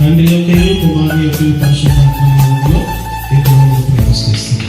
తండ్రి యొక్క కుమారుని యొక్క పరిశుద్ధాత్మలో ఎక్కువగా ప్రవేశిస్తుంది.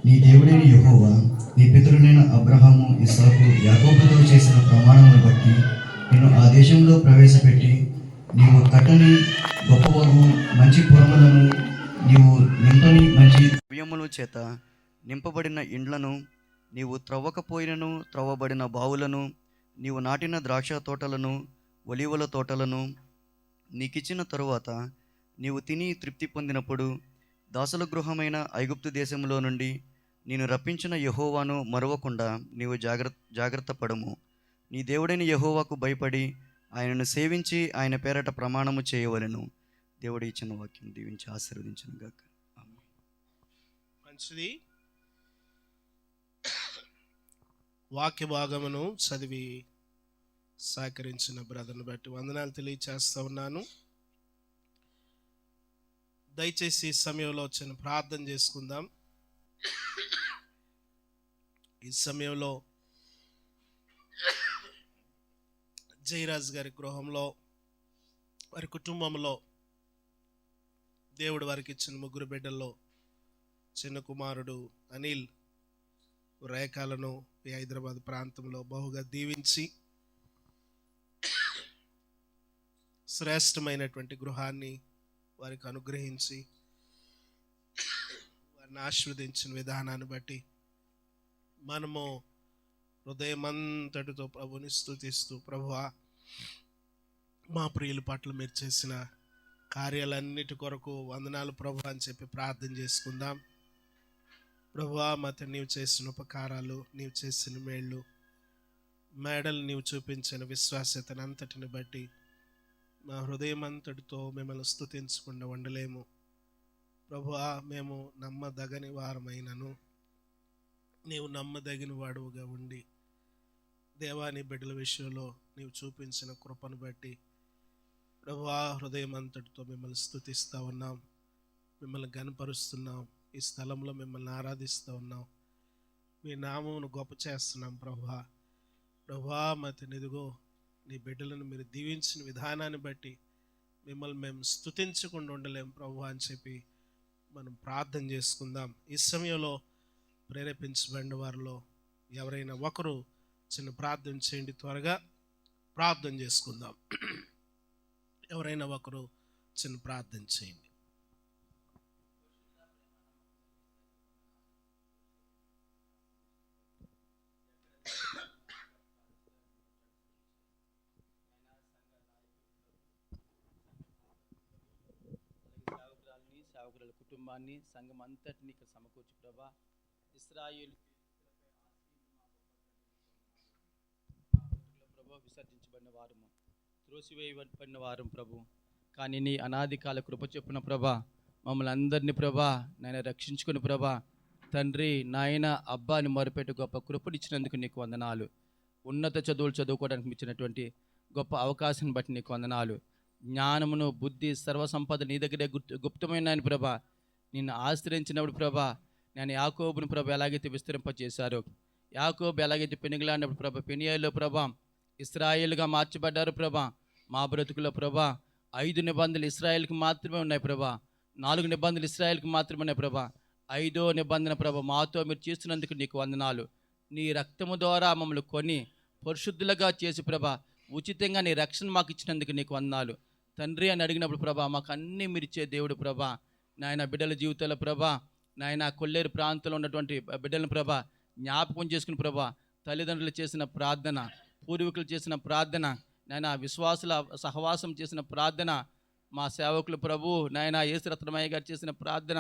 నీ దేవుడైన యెహోవా నీ పితరులైన అబ్రహాము, ఇస్సాకు, యాకోబుతో చేసిన ప్రమాణమును బట్టి నిన్ను ఆ దేశంలో ప్రవేశపెట్టి నీవు కట్టని గొప్పవగు మంచి పురములను, నీవు నింపని మంచి ద్రవ్యముల చేత నింపబడిన ఇండ్లను, నీవు త్రవ్వకపోయినను త్రవ్వబడిన బావులను, నీవు నాటిన ద్రాక్ష తోటలను, ఒలీవల తోటలను నీకిచ్చిన తరువాత నీవు తిని తృప్తి పొందినప్పుడు దాసుల గృహమైన ఐగుప్తు దేశంలో నుండి నేను రప్పించిన యెహోవాను మరవకుండా నీవు జాగ్రత్త పడము. నీ దేవుడైన యెహోవాకు భయపడి ఆయనను సేవించి ఆయన పేరట ప్రమాణము చేయవలెను. దేవుడు ఇచ్చిన వాక్యం దీవించి ఆశీర్వదించును గాక. మంచిది. వాక్య భాగమును చదివి సహకరించిన బ్రదర్ని బట్టి వందనాలు తెలియచేస్తా ఉన్నాను. దయచేసి ఈ సమయంలో వచ్చిన ప్రార్థన చేసుకుందాం. ఈ సమయంలో జయరాజ్ గారి గృహంలో, వారి కుటుంబంలో దేవుడు వారికి ఇచ్చిన ముగ్గురు బిడ్డల్లో చిన్న కుమారుడు అనిల్ రేఖలను ఈ హైదరాబాద్ ప్రాంతంలో బహుగా దీవించి శ్రేష్టమైనటువంటి గృహాన్ని వారికి అనుగ్రహించి వారిని ఆశీర్వదించిన విధానాన్ని బట్టి మనము హృదయమంతటితో ప్రభుని స్తుతిస్తూ, ప్రభువా మా ప్రియుల పట్ల మీరు చేసిన కార్యాలన్నిటి కొరకు వందనాలు ప్రభు అని చెప్పి ప్రార్థన చేసుకుందాం. ప్రభువా మత నీవు చేసిన ఉపకారాలు, నీవు చేసిన మేళ్ళు, మేడలు నీవు చూపించిన విశ్వాస్యతను అంతటిని బట్టి మా హృదయం అంతటితో మిమ్మల్ని స్తుతించకుండా ఉండలేము. ప్రభువా మేము నమ్మదగని వారమైనను నీవు నమ్మదగిన వాడుగా ఉండి దేవాని బిడ్డల విషయంలో నీవు చూపించిన కృపను బట్టి ప్రభువా హృదయం అంతటితో మిమ్మల్ని స్తుతిస్తూ ఉన్నాం, మిమ్మల్ని గనపరుస్తున్నాం. ఈ స్థలంలో మిమ్మల్ని ఆరాధిస్తూ ఉన్నాం, మీ నామమును గొప్ప చేస్తున్నాం. ప్రభువా ప్రభువా మతనిదిగో నీ బిడ్డలను మీరు దీవించిన విధానాన్ని బట్టి మిమ్మల్ని మేము స్తుతించకుండా ఉండలేం ప్రభు అని చెప్పి మనం ప్రార్థన చేసుకుందాం. ఈ సమయంలో ప్రేరేపించబడిన వారిలో ఎవరైనా ఒకరు చిన్న ప్రార్థన చేయండి. త్వరగా ప్రార్థన చేసుకుందాం. ఎవరైనా ఒకరు చిన్న ప్రార్థన చేయండి. సేవకురాల కుటుంబాన్ని, సంఘం అంతటిని ఇక్కడ సమకూర్చు ప్రభా. ఇశ్రాయేలు ప్రభు విసర్జించబడిన వారము, త్రోసివేయబడిన వారం ప్రభు. కానీ నీ అనాది కాల కృప చొప్పున ప్రభా మమ్మల్ని అందరినీ ప్రభా నాయన రక్షించుకుని ప్రభా తండ్రి నాయన అబ్బాని మొరపెట్టు గొప్ప కృపనిచ్చినందుకు నీకు వందనాలు. ఉన్నత చదువులు చదువుకోవడానికి ఇచ్చినటువంటి గొప్ప అవకాశాన్ని బట్టి నీకు వందనాలు. జ్ఞానమును, బుద్ధి, సర్వసంపద నీ దగ్గరే గుప్తమైన ప్రభా. నిన్ను ఆశ్రయించినప్పుడు ప్రభా నేను యాకోబుని ప్రభా ఎలాగైతే విస్తరింపచేశారో, యాకోబు ఎలాగైతే పెనుగులాడినప్పుడు ప్రభా పెనియేలు ప్రభా ఇశ్రాయేలుగా మార్చబడ్డారు ప్రభా. మా బ్రతుకులో ప్రభా 5 నిబంధనలు ఇశ్రాయేల్కి మాత్రమే ఉన్నాయి ప్రభా. 4 నిబంధనలు ఇశ్రాయేల్కి మాత్రమే ఉన్నాయి ప్రభా. 5వ నిబంధన ప్రభా మాతో మీరు చేస్తున్నందుకు నీకు వందనాలు. నీ రక్తము ద్వారా మమ్మల్ని కొని పరిశుద్ధులుగా చేసి ప్రభా ఉచితంగా నీ రక్షణ మాకు ఇచ్చినందుకు నీకు వందనాలు తండ్రి అని అడిగినప్పుడు ప్రభా మాకు అన్నీ మీరు ఇచ్చే దేవుడు ప్రభా. నాయన బిడ్డల జీవితాల ప్రభా నాయన కొల్లేరు ప్రాంతంలో ఉన్నటువంటి బిడ్డలను ప్రభా జ్ఞాపకం చేసుకుని ప్రభా తల్లిదండ్రులు చేసిన ప్రార్థన, పూర్వీకులు చేసిన ప్రార్థన, నాయన విశ్వాసుల సహవాసం చేసిన ప్రార్థన, మా సేవకులు ప్రభు నాయన యేసురత్నమయ్య గారు చేసిన ప్రార్థన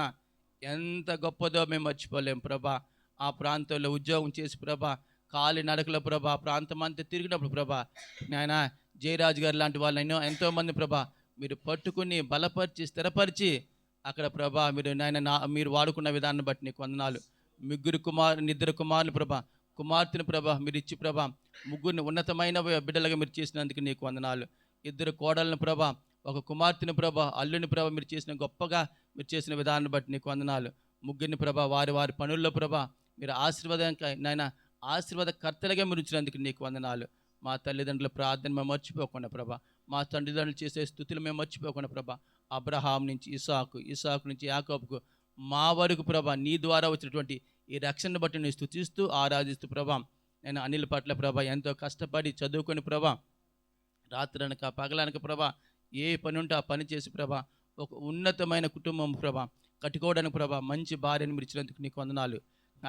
ఎంత గొప్పదో మేము మర్చిపోలేం ప్రభా. ఆ ప్రాంతంలో ఉద్యోగం చేసి ప్రభా కాలి నడకల ప్రభా ప్రాంతం అంతా తిరిగినప్పుడు ప్రభా నాయన జయరాజు గారు లాంటి వాళ్ళు ఎంతోమంది ప్రభా మీరు పట్టుకుని బలపరిచి స్థిరపరిచి అక్కడ ప్రభా మీరు నాయన మీరు వాడుకున్న విధానం బట్టి నీకు వందనాలు. ఇద్దరు కుమారులు ప్రభా, కుమార్తెను ప్రభా మీరు ఇచ్చి ప్రభా ముగ్గురిని ఉన్నతమైన బిడ్డలుగా మీరు చేసినందుకు నీకు వందనాలు. 2 కోడలను ప్రభా, ఒక కుమార్తెను ప్రభా, అల్లుని ప్రభా మీరు చేసిన గొప్పగా మీరు చేసిన విధానాన్ని బట్టి నీకు వందనాలు. ముగ్గురిని ప్రభా వారి వారి పనుల్లో ప్రభా మీరు ఆశీర్వాదకర్తలుగా మీరు ఉంచినందుకు నీకు వందనాలు. మా తల్లిదండ్రుల ప్రార్థన మేము మర్చిపోకుండా ప్రభా, మా తండ్రిదండ్రులు చేసే స్థుతులు మేము మర్చిపోకుండా ప్రభా అబ్రహాం నుంచి ఇసాకు నుంచి యాకోబుకు మా వరకు ప్రభా నీ ద్వారా వచ్చినటువంటి ఈ రక్షణను బట్టి నేను స్తుతిస్తూ ఆరాధిస్తూ ప్రభా నేను అనిల్ పట్ల ప్రభా ఎంతో కష్టపడి చదువుకొని ప్రభా రాత్రనక పగలనక ప్రభా ఏ పని ఉంటే ఆ పని చేసి ప్రభా ఒక ఉన్నతమైన కుటుంబం ప్రభా కట్టుకోవడానికి ప్రభా మంచి భార్యను మీరు ఇచ్చినందుకు నీకు వందనాలు.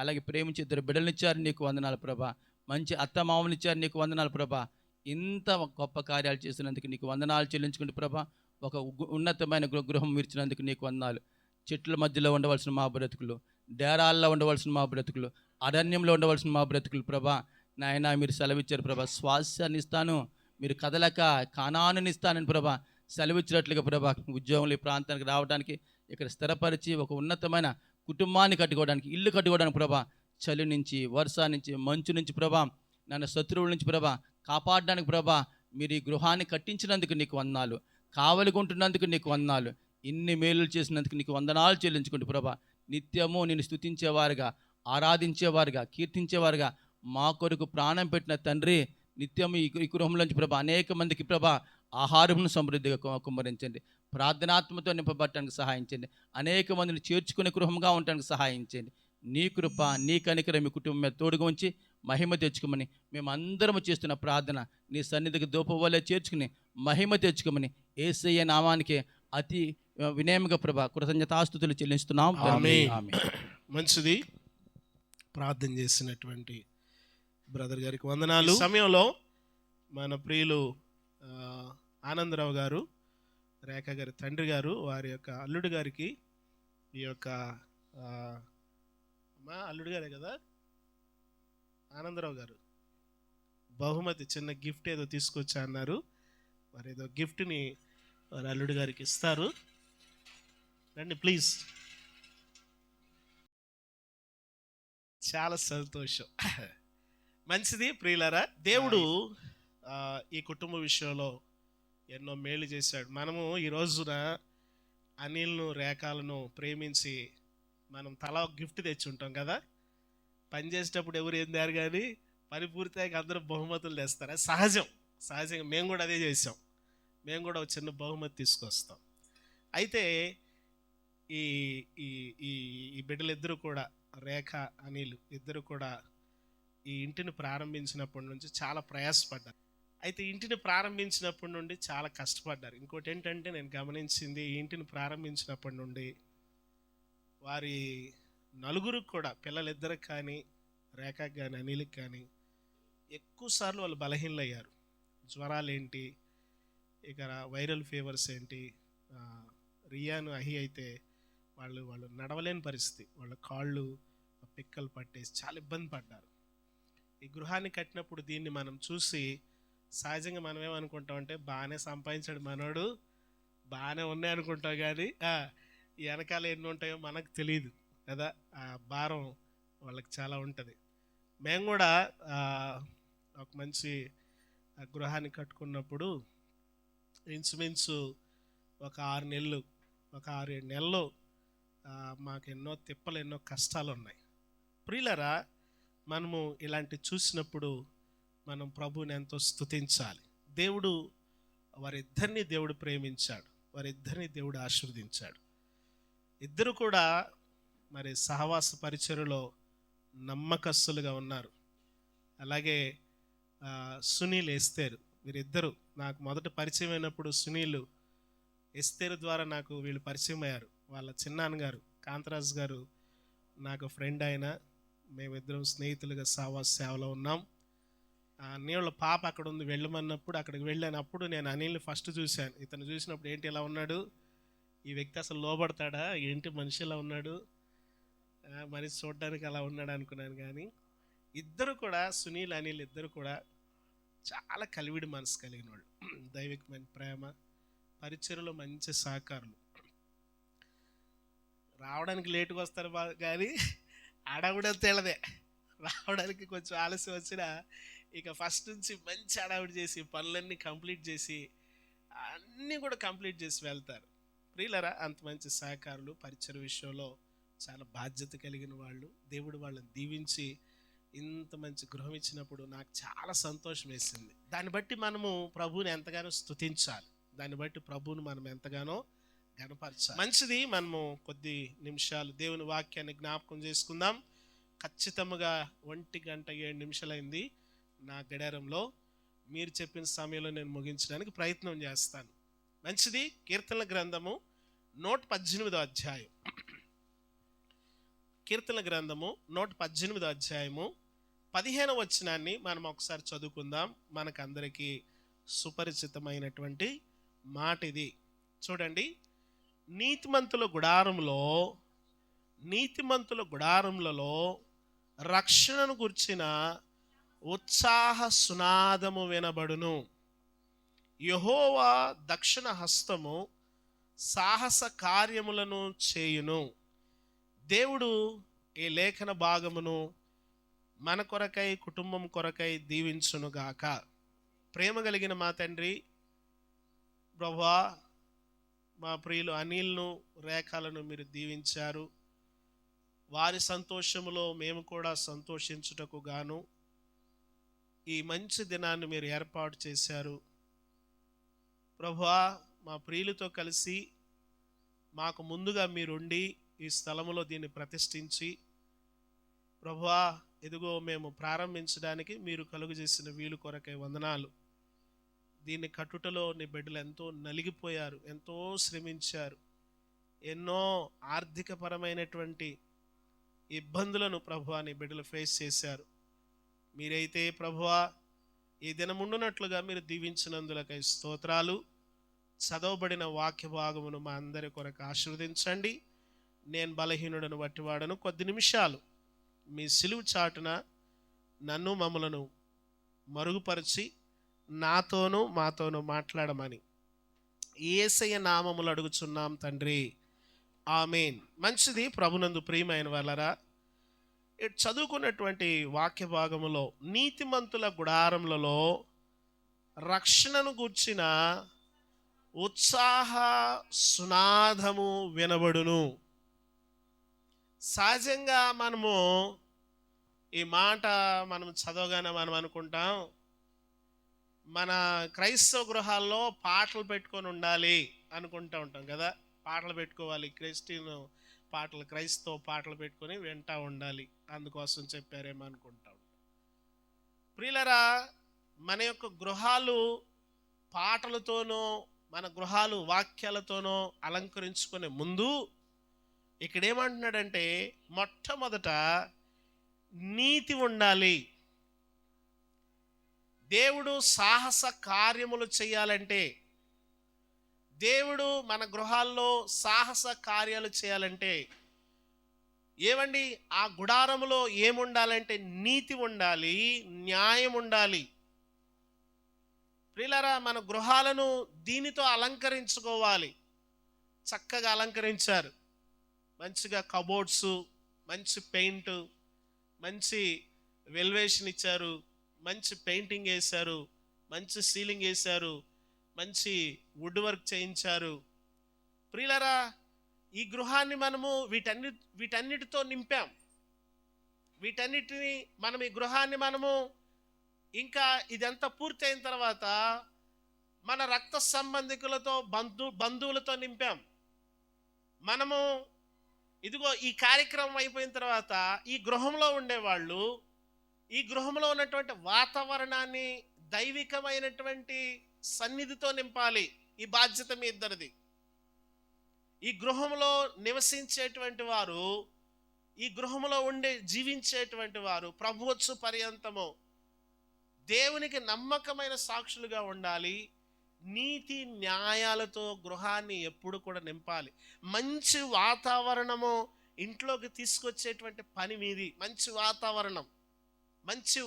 అలాగే ప్రేమించి 2 బిడ్డలను ఇచ్చారు నీకు వందనాలు ప్రభా. మంచి అత్తమామలు ఇచ్చారు నీకు వందనాలు ప్రభా. ఇంత గొప్ప కార్యాలు చేసినందుకు నీకు వందనాలు చెల్లించుకుంటూ ప్రభా ఒక ఉన్నతమైన గృహం మీరు ఇచ్చినందుకు నీకు వందనాలు. చెట్ల మధ్యలో ఉండవలసిన మా బ్రతుకులు, డేరాల్లో ఉండవలసిన మా బ్రతుకులు, అరణ్యంలో ఉండవలసిన మా బ్రతుకులు ప్రభా నాయన మీరు సెలవిచ్చారు ప్రభా. స్వాస్థ్యాన్ని ఇస్తాను, మీరు కదలక కానానుని ఇస్తానని ప్రభా సెలవిచ్చినట్లుగా ప్రభా ఉద్యోగులు ఈ ప్రాంతానికి రావడానికి ఇక్కడ స్థిరపరిచి ఒక ఉన్నతమైన కుటుంబాన్ని కట్టుకోవడానికి, ఇల్లు కట్టుకోవడానికి ప్రభా చలి నుంచి, వర్ష నుంచి, మంచు నుంచి ప్రభా నన్ను శత్రువుల నుంచి ప్రభా కాపాడడానికి ప్రభా మీరు ఈ గృహాన్ని కట్టించినందుకు నీకు వందనాలు. కావలికుంటున్నందుకు నీకు వందనాలు. ఇన్ని మేలు చేసినందుకు నీకు వందనాలు చెల్లించుకుంటూ ప్రభా నిత్యము నేను స్తుతించేవారుగా, ఆరాధించేవారుగా, కీర్తించేవారుగా మా కొరకు ప్రాణం పెట్టిన తండ్రి నిత్యం ఈ గృహంలోంచి ప్రభా అనేక మందికి ప్రభా ఆహారమును సమృద్ధిగా కుమ్మరించండి. ప్రార్థనాత్మతో నింపబట్టడానికి సహాయించండి. అనేక మందిని చేర్చుకునే గృహంగా ఉండడానికి సహాయించండి. నీ కృప, నీ కనికరం మీ కుటుంబం మీద తోడుగా ఉంచి మహిమ తెచ్చుకోమని మేమందరము చేస్తున్న ప్రార్థన నీ సన్నిధికి దూపవలే చేర్చుకుని మహిమ తెచ్చుకోమని యేసయ్య నామానికి అతి వినయముగా ప్రభా కృతజ్ఞతాస్తుతులు చెల్లిస్తున్నాం. ఆమేన్. మంచిది. ప్రార్థన చేసినటువంటి బ్రదర్ గారికి వందనాలు. ఈ సమయంలో మన ప్రియులు ఆనందరావు గారు, రేఖ గారి తండ్రి గారు, వారి యొక్క అల్లుడు గారికి ఈ యొక్క మా అల్లుడు గారే కదా ఆనందరావు గారు బహుమతి చిన్న గిఫ్ట్ ఏదో తీసుకొచ్చా అన్నారు. మరి ఏదో గిఫ్ట్ని వారి అల్లుడు గారికి ఇస్తారు. రండి ప్లీజ్. చాలా సంతోషం. మంచిది ప్రియులారా. దేవుడు ఈ కుటుంబ విషయంలో ఎన్నో మేలు చేశాడు. మనము ఈ రోజున అనిల్ను, రేఖలను ప్రేమించి మనం తలా ఒక గిఫ్ట్ తెచ్చి ఉంటాం కదా. పని చేసేటప్పుడు ఎవరు ఏం దారు కానీ పని పూర్తయ్యాక అందరూ బహుమతులు తెస్తారు. అది సహజంగా మేము కూడా అదే చేసాం. మేము కూడా ఒక చిన్న బహుమతి తీసుకొస్తాం. అయితే ఈ ఈ ఈ బిడ్డలు ఇద్దరు కూడా, రేఖ, అనిల్ ఇద్దరు కూడా ఈ ఇంటిని ప్రారంభించినప్పటి నుంచి చాలా ప్రయాసపడ్డారు. అయితే ఇంటిని ప్రారంభించినప్పటి నుండి చాలా కష్టపడ్డారు. ఇంకోటి ఏంటంటే నేను గమనించింది, ఈ ఇంటిని ప్రారంభించినప్పటి నుండి వారి నలుగురికి కూడా, పిల్లలిద్దరికి కానీ, రేఖకి కానీ, అనిల్కి కానీ ఎక్కువసార్లు వాళ్ళు బలహీనలయ్యారు. జ్వరాలు ఏంటి, ఇక వైరల్ ఫీవర్స్ ఏంటి, రియాను అహి అయితే వాళ్ళు నడవలేని పరిస్థితి, వాళ్ళ కాళ్ళు పిక్కలు పట్టేసి చాలా ఇబ్బంది పడ్డారు. ఈ గృహాన్ని కట్టినప్పుడు దీన్ని మనం చూసి సహజంగా మనం ఏమనుకుంటామంటే బాగానే సంపాదించాడు మనోడు, బాగానే ఉన్నాయి అనుకుంటాం, కానీ ఈ వెనకాల ఎన్ని ఉంటాయో మనకు తెలియదు కదా. ఆ భారం వాళ్ళకి చాలా ఉంటుంది. మేము కూడా ఒక మంచి గృహాన్ని కట్టుకున్నప్పుడు ఇంచుమించు ఒక 6-7 నెలలు మాకు ఎన్నో తిప్పలు, ఎన్నో కష్టాలు ఉన్నాయి. ప్రియులరా, మనము ఇలాంటి చూసినప్పుడు మనం ప్రభువుని ఎంతో స్తుతించాలి. దేవుడు వారిద్దరిని దేవుడు ప్రేమించాడు, వారిద్దరిని దేవుడు ఆశీర్వదించాడు. ఇద్దరు కూడా మరి సహవాస పరిచర్యలో నమ్మకస్తులుగా ఉన్నారు. అలాగే సునీల్, ఎస్తేరు, వీరిద్దరు నాకు మొదట పరిచయం అయినప్పుడు సునీల్ ఎస్తేరు ద్వారా నాకు వీళ్ళు పరిచయం అయ్యారు. వాళ్ళ చిన్నాన్నగారు కాంతరాజు గారు నాకు ఫ్రెండ్ అయిన, మేమిద్దరం స్నేహితులుగా సహవాస సేవలో ఉన్నాం. అన్నయ్య పాప అక్కడ ఉంది, వెళ్ళమన్నప్పుడు అక్కడికి వెళ్ళినప్పుడు నేను అనిల్ని ఫస్ట్ చూశాను. ఇతను చూసినప్పుడు ఏంటి ఇలా ఉన్నాడు, ఈ వ్యక్తి అసలు లోబడతాడా, ఏంటి మనిషి ఇలా ఉన్నాడు, మనిషి చూడడానికి అలా ఉన్నాడు అనుకున్నాను. కానీ ఇద్దరు కూడా, సునీల్, అనిల్ ఇద్దరు కూడా చాలా కలివిడి మనసు కలిగిన వాళ్ళు, దైవికమైన ప్రేమ, పరిచర్యలో మంచి సహకారులు. రావడానికి లేటుగా వస్తారు కానీ అడవిడ తెలదే, రావడానికి కొంచెం ఆలస్యం వచ్చినా ఇక ఫస్ట్ నుంచి మంచి అడవిడి చేసి పనులన్నీ కంప్లీట్ చేసి అన్నీ కూడా కంప్లీట్ చేసి వెళ్తారు. ప్రియులరా, అంత మంచి సహకారులు, పరిచర్య విషయంలో చాలా బాధ్యత కలిగిన వాళ్ళు. దేవుడు వాళ్ళని దీవించి ఇంత మంచి గృహం ఇచ్చినప్పుడు నాకు చాలా సంతోషం వేసింది. దాన్ని బట్టి మనము ప్రభువుని ఎంతగానో స్తుతించాలి, దాన్ని బట్టి ప్రభువుని మనం ఎంతగానో గణపరచాలి. మంచిది, మనము కొద్ది నిమిషాలు దేవుని వాక్యాన్ని జ్ఞాపకం చేసుకుందాం. ఖచ్చితంగా 1:07 నా గడియారంలో. మీరు చెప్పిన సమయంలో నేను ముగించడానికి ప్రయత్నం చేస్తాను. మంచిది, కీర్తనల గ్రంథము 118వ అధ్యాయం. కీర్తనల గ్రంథము 118వ అధ్యాయము 15వ వచనాన్ని మనం ఒకసారి చదువుకుందాం. మనకందరికీ సుపరిచితమైనటువంటి మాట ఇది. చూడండి, నీతిమంతుల గుడారములలో రక్షణను గుర్చిన ఉత్సాహ సునాదము వినబడును. యెహోవా దక్షిణ హస్తము సాహస కార్యములను చేయును. దేవుడు ఈ లేఖన భాగమును మన కొరకై, కుటుంబం కొరకై దీవించునుగాక. ప్రేమ కలిగిన మా తండ్రి, ప్రభువా, మా ప్రియులు అనిల్ను, రేఖలను మీరు దీవించారు. వారి సంతోషములో మేము కూడా సంతోషించుటకు గాను ఈ మంచి దినాన్ని మీరు ఏర్పాటు చేశారు. ప్రభువా, మా ప్రియులతో కలిసి మాకు ముందుగా మీరుండి ఈ స్థలములో దీన్ని ప్రతిష్ఠించి, ప్రభువా, ఇదిగో మేము ప్రారంభించడానికి మీరు కలుగు చేసిన వీలు కొరకై వందనాలు. దీన్ని కట్టుటలో నీ బిడ్డలు ఎంతో నలిగిపోయారు, ఎంతో శ్రమించారు, ఎన్నో ఆర్థికపరమైనటువంటి ఇబ్బందులను ప్రభువా నీ బిడ్డలు ఫేస్ చేశారు. మీరైతే ప్రభువా ఈ దినముండునట్లుగా మీరు దీవించినందులకై స్తోత్రాలు. చదవబడిన వాక్య భాగమును మా అందరి కొరకు ఆశీర్వదించండి. నేను బలహీనుడను, వట్టివాడను. కొద్ది నిమిషాలు మీ సిలువు చాటున నన్ను, మమ్మలను మరుగుపరిచి నాతోనూ మాతోనూ మాట్లాడమని యేసయ్య నామములు అడుగుచున్నాం తండ్రి, ఆమేన్. మంచిది, ప్రభునందు ప్రియమైన వాళ్ళరా, చదువుకున్నటువంటి వాక్య భాగములో నీతిమంతుల గుడారములలో రక్షణను గూర్చిన ఉత్సాహ సునాదము వినబడును. సహజంగా మనము ఈ మాట మనం చదవగానే మనం అనుకుంటాం, మన క్రైస్తవ గృహాల్లో పాటలు పెట్టుకొని ఉండాలి అనుకుంటూ ఉంటాం కదా. పాటలు పెట్టుకోవాలి, క్రిస్టియన్ పాటలు, క్రైస్తవ పాటలు పెట్టుకొని వింటూ ఉండాలి, అందుకోసం చెప్పారేమో అనుకుంటా ఉంటాం. ప్రియులరా, మన యొక్క గృహాలు పాటలతోనో మన గృహాలు వాక్యాలతోనో అలంకరించుకునే ముందు ఇక్కడ ఏమంటున్నాడంటే మొట్టమొదట నీతి ఉండాలి. దేవుడు సాహస కార్యములు చేయాలంటే, దేవుడు మన గృహాల్లో సాహస కార్యాలు చేయాలంటే ఏమండి, ఆ గుడారములో ఏముండాలంటే నీతి ఉండాలి, న్యాయం ఉండాలి. ప్రియులారా, మన గృహాలను దీనితో అలంకరించుకోవాలి. చక్కగా అలంకరించారు, మంచిగా కబోర్డ్స్, మంచి పెయింట్, మంచి వెల్వేషన్ ఇచ్చారు, మంచి పెయింటింగ్ వేశారు, మంచి సీలింగ్ వేశారు, మంచి వుడ్ వర్క్ చేయించారు. ప్రియులారా, ఈ గృహాన్ని మనము వీటన్నిటితో నింపాం. వీటన్నిటిని మనం ఈ గృహాన్ని మనము ఇంకా ఇదంతా పూర్తయిన తర్వాత మన రక్త సంబంధికులతో బంధువులతో నింపాం. మనము ఇదిగో ఈ కార్యక్రమం అయిపోయిన తర్వాత ఈ గృహంలో ఉండేవాళ్ళు ఈ గృహంలో ఉన్నటువంటి వాతావరణాన్ని దైవికమైనటువంటి సన్నిధితో నింపాలి. ఈ బాధ్యత మీ ఇద్దరిది. ఈ గృహంలో నివసించేటువంటి వారు, ఈ గృహంలో జీవించేటువంటి వారు ప్రభువచ్చు పర్యంతము దేవునికి నమ్మకమైన సాక్షులుగా ఉండాలి. నీతి న్యాయాలతో గృహాన్ని ఎప్పుడు కూడా నింపాలి. మంచి వాతావరణము ఇంట్లోకి తీసుకొచ్చేటువంటి పని మీది. మంచి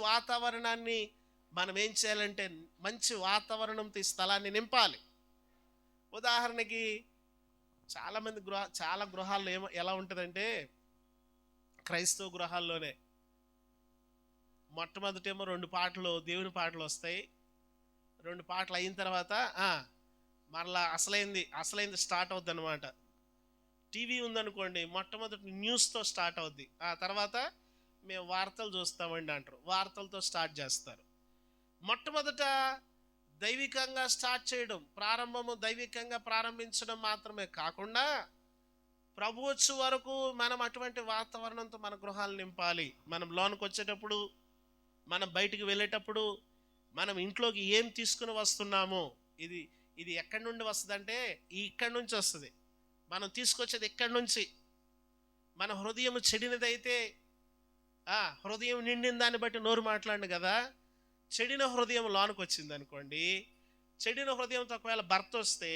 వాతావరణాన్ని మనం ఏం చేయాలంటే మంచి వాతావరణంతో ఈ స్థలాన్ని నింపాలి. ఉదాహరణకి చాలా గృహాల్లో ఎలా ఉంటుందంటే, క్రైస్తవ గృహాల్లోనే మొట్టమొదటేమో 2 పాటలు, దేవుని పాటలు వస్తాయి. 2 పాటలు అయిన తర్వాత మరలా అసలైంది స్టార్ట్ అవుద్ది అనమాట. టీవీ ఉందనుకోండి, మొట్టమొదటి న్యూస్తో స్టార్ట్ అవుద్ది. ఆ తర్వాత మేము వార్తలు చూస్తామండి అంటారు, వార్తలతో స్టార్ట్ చేస్తారు. మొట్టమొదట దైవికంగా స్టార్ట్ చేయడం, ప్రారంభము దైవికంగా ప్రారంభించడం మాత్రమే కాకుండా ప్రభు వచ్చే వరకు మనం అటువంటి వాతావరణంతో మన గృహాలు నింపాలి. మనం లోనికి వచ్చేటప్పుడు, మనం బయటికి వెళ్ళేటప్పుడు, మనం ఇంట్లోకి ఏం తీసుకుని వస్తున్నామో, ఇది ఎక్కడి నుండి వస్తుంది అంటే ఇక్కడి నుంచి వస్తుంది. మనం తీసుకొచ్చేది ఎక్కడి నుంచి. మన హృదయం చెడినదైతే హృదయం నిండిన దాన్ని బట్టి నోరు మాట్లాడు కదా. చెడిన హృదయం లోనికి వచ్చింది అనుకోండి, చెడిన హృదయంతో ఒకవేళ భర్త వస్తే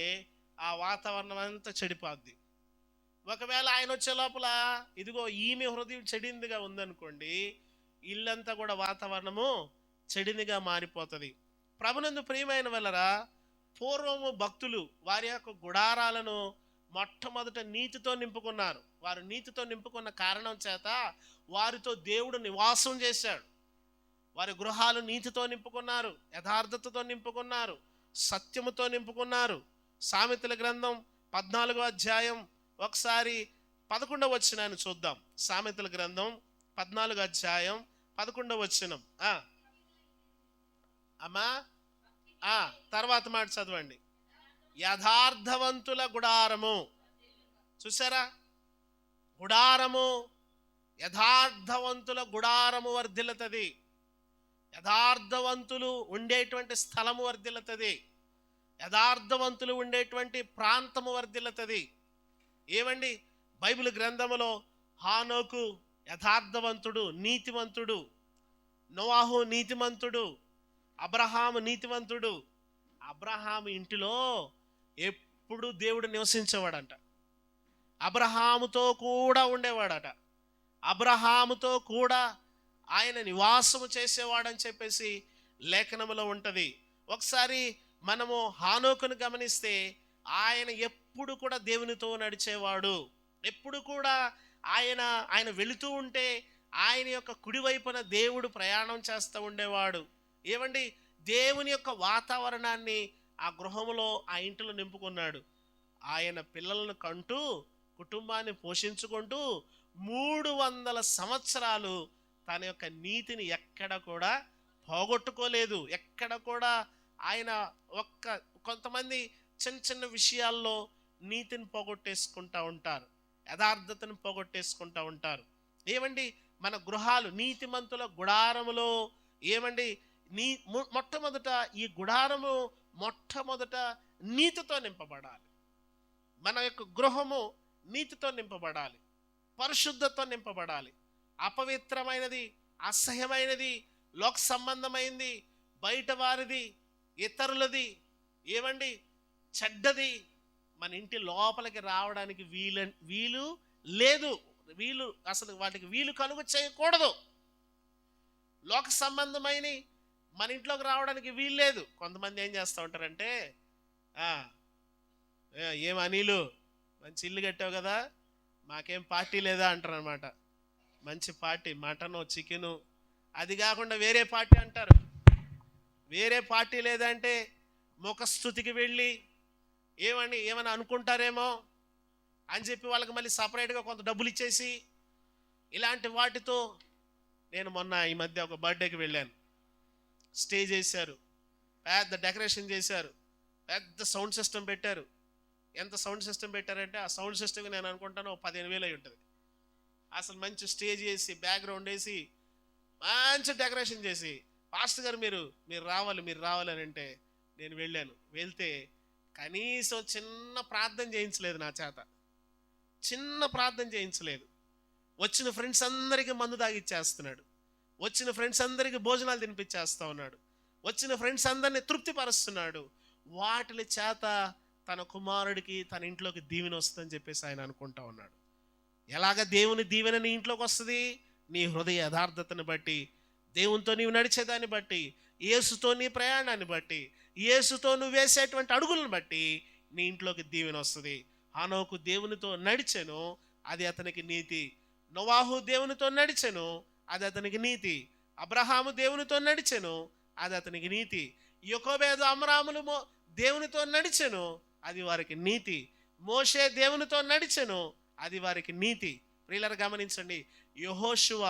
ఆ వాతావరణం అంతా చెడిపోద్ది. ఒకవేళ ఆయన వచ్చే లోపల ఇదిగో ఈమె హృదయం చెడిందిగా ఉందనుకోండి, ఇల్లంతా కూడా వాతావరణము చెడినిగా మారిపోతుంది. ప్రభునందు ప్రియమైన వల్లరా, పూర్వము భక్తులు వారి యొక్క గుడారాలను మొట్టమొదట నీతితో నింపుకున్నారు. వారు నీతితో నింపుకున్న కారణం చేత వారితో దేవుడు నివాసం చేశాడు. వారి గృహాలు నీతితో నింపుకున్నారు, యథార్థతతో నింపుకున్నారు, సత్యముతో నింపుకున్నారు. సామెతల గ్రంథం 14వ అధ్యాయం ఒకసారి 11వ వచనాన్ని చూద్దాం. సామెతల గ్రంథం 14వ అధ్యాయం 11వ వచనం. అమ్మా తర్వాత మాట చదవండి. యథార్థవంతుల గుడారము. చూసారా, గుడారము, యథార్థవంతుల గుడారము వర్ధిల్లుతుంది. యథార్థవంతులు ఉండేటువంటి స్థలము వర్ధిల్లుతుంది. యథార్థవంతులు ఉండేటువంటి ప్రాంతము వర్ధిల్లుతుంది. ఏమండి, బైబిల్ గ్రంథములో హానోకు యథార్థవంతుడు, నీతివంతుడు, నోవాహు నీతిమంతుడు, అబ్రహాము నీతివంతుడు. అబ్రహాము ఇంటిలో ఎప్పుడు దేవుడు నివసించేవాడంట. అబ్రహాముతో కూడా ఉండేవాడట. అబ్రహాముతో కూడా ఆయన నివాసము చేసేవాడని చెప్పేసి లేఖనములో ఉంటుంది. ఒకసారి మనము హానోకును గమనిస్తే ఆయన ఎప్పుడు కూడా దేవునితో నడిచేవాడు. ఎప్పుడు కూడా ఆయన వెళుతూ ఉంటే ఆయన యొక్క కుడివైపున దేవుడు ప్రయాణం చేస్తూ ఉండేవాడు. ఏమండి, దేవుని యొక్క వాతావరణాన్ని ఆ గృహములో, ఆ ఇంటిలో నింపుకున్నాడు. ఆయన పిల్లలను కంటూ, కుటుంబాన్ని పోషించుకుంటూ 300 సంవత్సరాలు తన యొక్క నీతిని ఎక్కడ కూడా పోగొట్టుకోలేదు. ఎక్కడ కూడా ఆయన కొంతమంది చిన్న చిన్న విషయాల్లో నీతిని పోగొట్టేసుకుంటూ ఉంటారు, యథార్థతను పోగొట్టేసుకుంటూ ఉంటారు. ఏమండి, మన గృహాలు నీతిమంతుల గుడారములో ఏమండి, మొట్టమొదట ఈ గుడారము మొట్టమొదట నీతితో నింపబడాలి. మన యొక్క గృహము నీతితో నింపబడాలి, పరిశుద్ధతో నింపబడాలి. అపవిత్రమైనది, అసహ్యమైనది, లోక సంబంధమైనది, బయట వారిది, ఇతరులది, ఏమండి చెడ్డది మన ఇంటి లోపలికి రావడానికి వీలు లేదు. అసలు వాటికి వీలు కలుగు చేయకూడదు. లోక సంబంధమైన మన ఇంట్లోకి రావడానికి వీలు లేదు. కొంతమంది ఏం చేస్తూ ఉంటారంటే, ఏం అనిలు మంచి ఇల్లు కట్టావు కదా, మాకేం పార్టీ లేదా అంటారు అనమాట. మంచి పార్టీ, మటను, చికెను, అది కాకుండా వేరే పార్టీ అంటారు. వేరే పార్టీ లేదంటే ముఖస్థుతికి వెళ్ళి ఏమని అనుకుంటారేమో అని చెప్పి వాళ్ళకి మళ్ళీ సపరేట్గా కొంత డబ్బులు ఇచ్చేసి, ఇలాంటి వాటితో నేను మొన్న ఈ మధ్య ఒక బర్త్డేకి వెళ్ళాను. స్టేజ్ వేశారు, పెద్ద డెకరేషన్ చేశారు, పెద్ద సౌండ్ సిస్టమ్ పెట్టారు. ఎంత సౌండ్ సిస్టమ్ పెట్టారంటే ఆ సౌండ్ సిస్టమ్కి నేను అనుకుంటాను 15,000 అయి ఉంటుంది. అసలు మంచి స్టేజ్ వేసి, బ్యాక్గ్రౌండ్ వేసి, మంచి డెకరేషన్ చేసి, పాస్టర్ గారు మీరు రావాలి అని అంటే నేను వెళ్ళాను. వెళ్తే కనీసం చిన్న ప్రార్థన చేయించలేదు నా చేత, చిన్న ప్రార్థన చేయించలేదు. వచ్చిన ఫ్రెండ్స్ అందరికీ మందు తాగిచ్చేస్తున్నాడు, వచ్చిన ఫ్రెండ్స్ అందరికీ భోజనాలు తినిపించేస్తా ఉన్నాడు, వచ్చిన ఫ్రెండ్స్ అందరినీ తృప్తిపరుస్తున్నాడు. వాటి చేత తన కుమారుడికి తన ఇంట్లోకి దీవెన వస్తుందని చెప్పేసి ఆయన అనుకుంటా ఉన్నాడు. ఎలాగ దేవుని దీవెన నీ ఇంట్లోకి వస్తుంది? నీ హృదయ యథార్థతను బట్టి, దేవునితో నీవు నడిచేదాన్ని బట్టి, యేసుతో నీ ప్రయాణాన్ని బట్టి, యేసుతో నువ్వు వేసేటువంటి అడుగులను బట్టి నీ ఇంట్లోకి దీవెన వస్తుంది. హనోకు దేవునితో నడిచెను, అది అతనికి నీతి. నోవాహు దేవునితో నడిచెను, అది అతనికి నీతి. అబ్రహాము దేవునితో నడిచెను, అది అతనికి నీతి. యొకోబేదు అమ్రాములు దేవునితో నడిచెను, అది వారికి నీతి. మోషే దేవునితో నడిచెను, అది వారికి నీతి. ప్రియులారా గమనించండి, యెహోషువ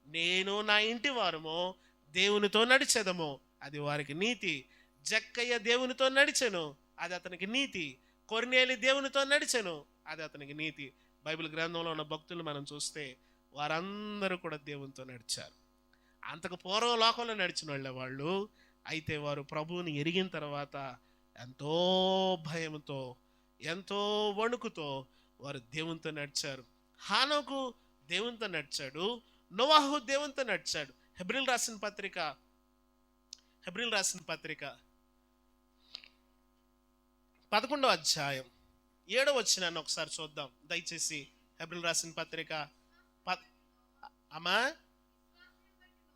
నేను నా ఇంటి వారము దేవునితో నడిచెదము, అది వారికి నీతి. జక్కయ్య దేవునితో నడిచెను, అది అతనికి నీతి. కొర్నేలి దేవునితో నడిచెను, అది అతనికి నీతి. బైబిల్ గ్రంథంలో ఉన్న భక్తులు మనం చూస్తే వారందరూ కూడా దేవునితో నడిచారు. అంతకు పూర్వం లోకంలో నడిచిన వాళ్ళు అయితే వారు ప్రభువుని ఎరిగిన తర్వాత ఎంతో భయంతో, ఎంతో వణుకుతో వారు దేవునితో నడిచారు. హానోకు దేవునితో నడిచాడు, నోవాహు దేవునితో నడిచాడు. హెబ్రీలు రాసిన పత్రిక 11వ అధ్యాయం 7వ వచనాన్ని ఒకసారి చూద్దాం దయచేసి. హెబ్రీలు రాసిన పత్రిక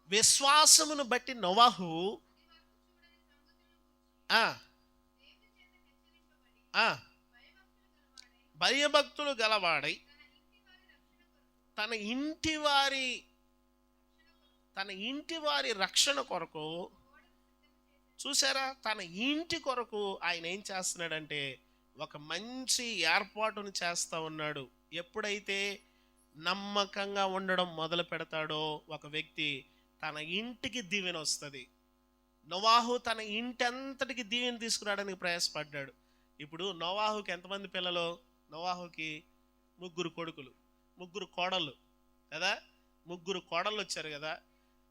విశ్వాసమును బట్టి నోవాహు భయభక్తులు గలవాడై తన ఇంటి వారి రక్షణ కొరకు, చూసారా, తన ఇంటి కొరకు ఆయన ఏం చేస్తున్నాడంటే ఒక మంచి ఏర్పాటును చేస్తూ ఉన్నాడు. ఎప్పుడైతే నమ్మకంగా ఉండడం మొదలు పెడతాడో ఒక వ్యక్తి, తన ఇంటికి దీవెన వస్తుంది. నోవాహు తన ఇంటి అంతటికి దీవెన తీసుకురావడానికి ప్రయాసపడ్డాడు. ఇప్పుడు నోవాహుకి ఎంతమంది పిల్లలు? నోవాహుకి 3 కొడుకులు, 3 కోడళ్ళు కదా. 3 కోడళ్ళు వచ్చారు కదా.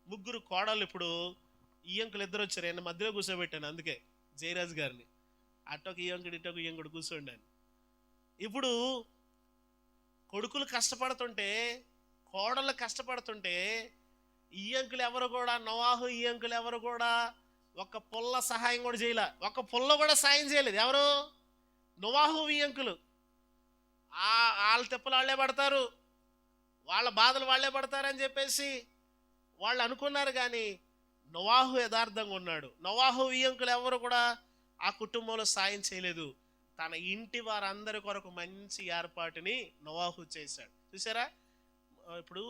3 కోడళ్ళు ఇప్పుడు ఈయంకులు 2 వచ్చారు. ఆయన మధ్యలో కూర్చోబెట్టాను, అందుకే జయరాజ్ గారిని. అటొక ఈయంకుడు, ఇటొక ఈయంకుడు కూర్చోండాను. ఇప్పుడు కొడుకులు కష్టపడుతుంటే, కోడళ్ళు కష్టపడుతుంటే, ఈయంకులు ఎవరు కూడా, నోవాహు ఈయంకులు ఎవరు కూడా ఒక పుల్ల సహాయం కూడా చేయలే. ఒక పుల్ల కూడా సాయం చేయలేదు. ఎవరు? నోవాహు ఈయంకులు. వాళ్ళ తిప్పలు వాళ్ళే పడతారు, వాళ్ళ బాధలు వాళ్ళే పడతారని చెప్పేసి వాళ్ళు అనుకున్నారు. కానీ నోవాహు యథార్థంగా ఉన్నాడు. నోవాహు ఈయంకులు ఎవరు కూడా ఆ కుటుంబంలో సాయం చేయలేదు. తన ఇంటి వారందరి కొరకు మంచి ఏర్పాటుని నోవాహు చేశాడు. చూసారా, ఇప్పుడు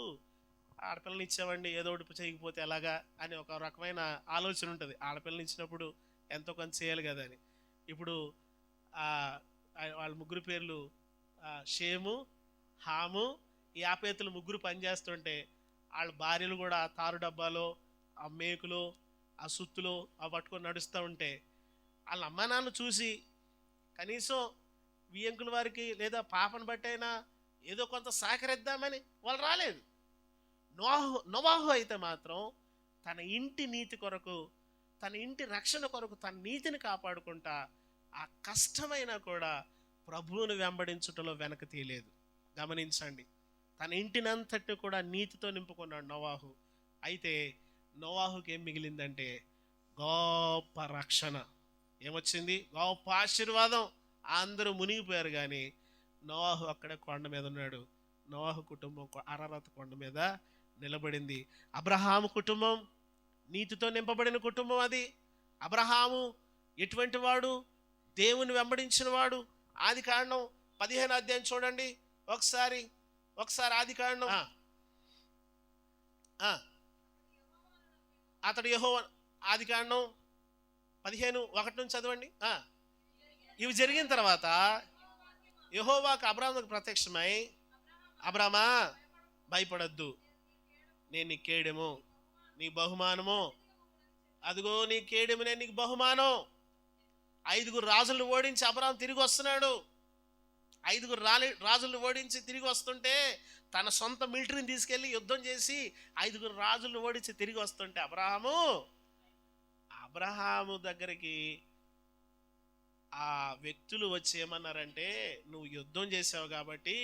ఆడపిల్లని ఇచ్చామండి, ఏదో ఒకటి చేయకపోతే ఎలాగా అని ఒక రకమైన ఆలోచన ఉంటుంది. ఆడపిల్లని ఇచ్చినప్పుడు ఎంతో కొంత చేయాలి కదా అని. ఇప్పుడు వాళ్ళ 3 పేర్లు షేము, హాము, యాపేతులు 3 పనిచేస్తుంటే వాళ్ళ భార్యలు కూడా తారు డబ్బాలో, ఆ మేకులు, ఆ సుత్తులు అవి పట్టుకొని నడుస్తూ ఉంటే వాళ్ళ అమ్మ నాన్న చూసి కనీసం వియంకుల వారికి లేదా పాపను బట్టైనా ఏదో కొంత సహకరిద్దామని వాళ్ళు రాలేదు. నోవాహు అయితే మాత్రం తన ఇంటి నీతి కొరకు, తన ఇంటి రక్షణ కొరకు తన నీతిని కాపాడుకుంటా ఆ కష్టమైనా కూడా ప్రభువును వెంబడించుటలో వెనక తీయలేదు. గమనించండి, తన ఇంటినంతటి కూడా నీతితో నింపుకున్నాడు నోవాహు. అయితే నోవాహుకి ఏం మిగిలిందంటే గొప్ప రక్షణ. ఏమొచ్చింది? గొప్ప ఆశీర్వాదం. అందరూ మునిగిపోయారు, కానీ నోవాహు అక్కడే కొండ మీద ఉన్నాడు. నోవాహు కుటుంబం అరారత్ కొండ మీద నిలబడింది. అబ్రహాము కుటుంబం నీతితో నింపబడిన కుటుంబం అది. అబ్రహాము ఎటువంటి వాడు? దేవుని వెంబడించిన వాడు. ఆదికాండం 15వ అధ్యాయం చూడండి ఒకసారి ఆదికాండం. అతడు యెహోవా, ఆదికాండం 15:1 నుంచి చదవండి. ఇవి జరిగిన తర్వాత యెహోవాకు అబ్రాహాముకు ప్రత్యక్షమై, అబ్రామా భయపడద్దు, నేను నీ కేడెము, నీ బహుమానము, అదిగో నీ కేడెము, నేను నీకు బహుమానం. 5 రాజులను ఓడించి అబ్రాహాము తిరిగి వస్తున్నాడు. 5 రాజులను ఓడించి తిరిగి వస్తుంటే, తన సొంత మిలిటరీని తీసుకెళ్ళి యుద్ధం చేసి 5 రాజులను ఓడించి తిరిగి వస్తుంటే అబ్రహాము దగ్గరికి ఆ వ్యక్తులు వచ్చి ఏమన్నారంటే, నువ్వు యుద్ధం చేసావు కాబట్టి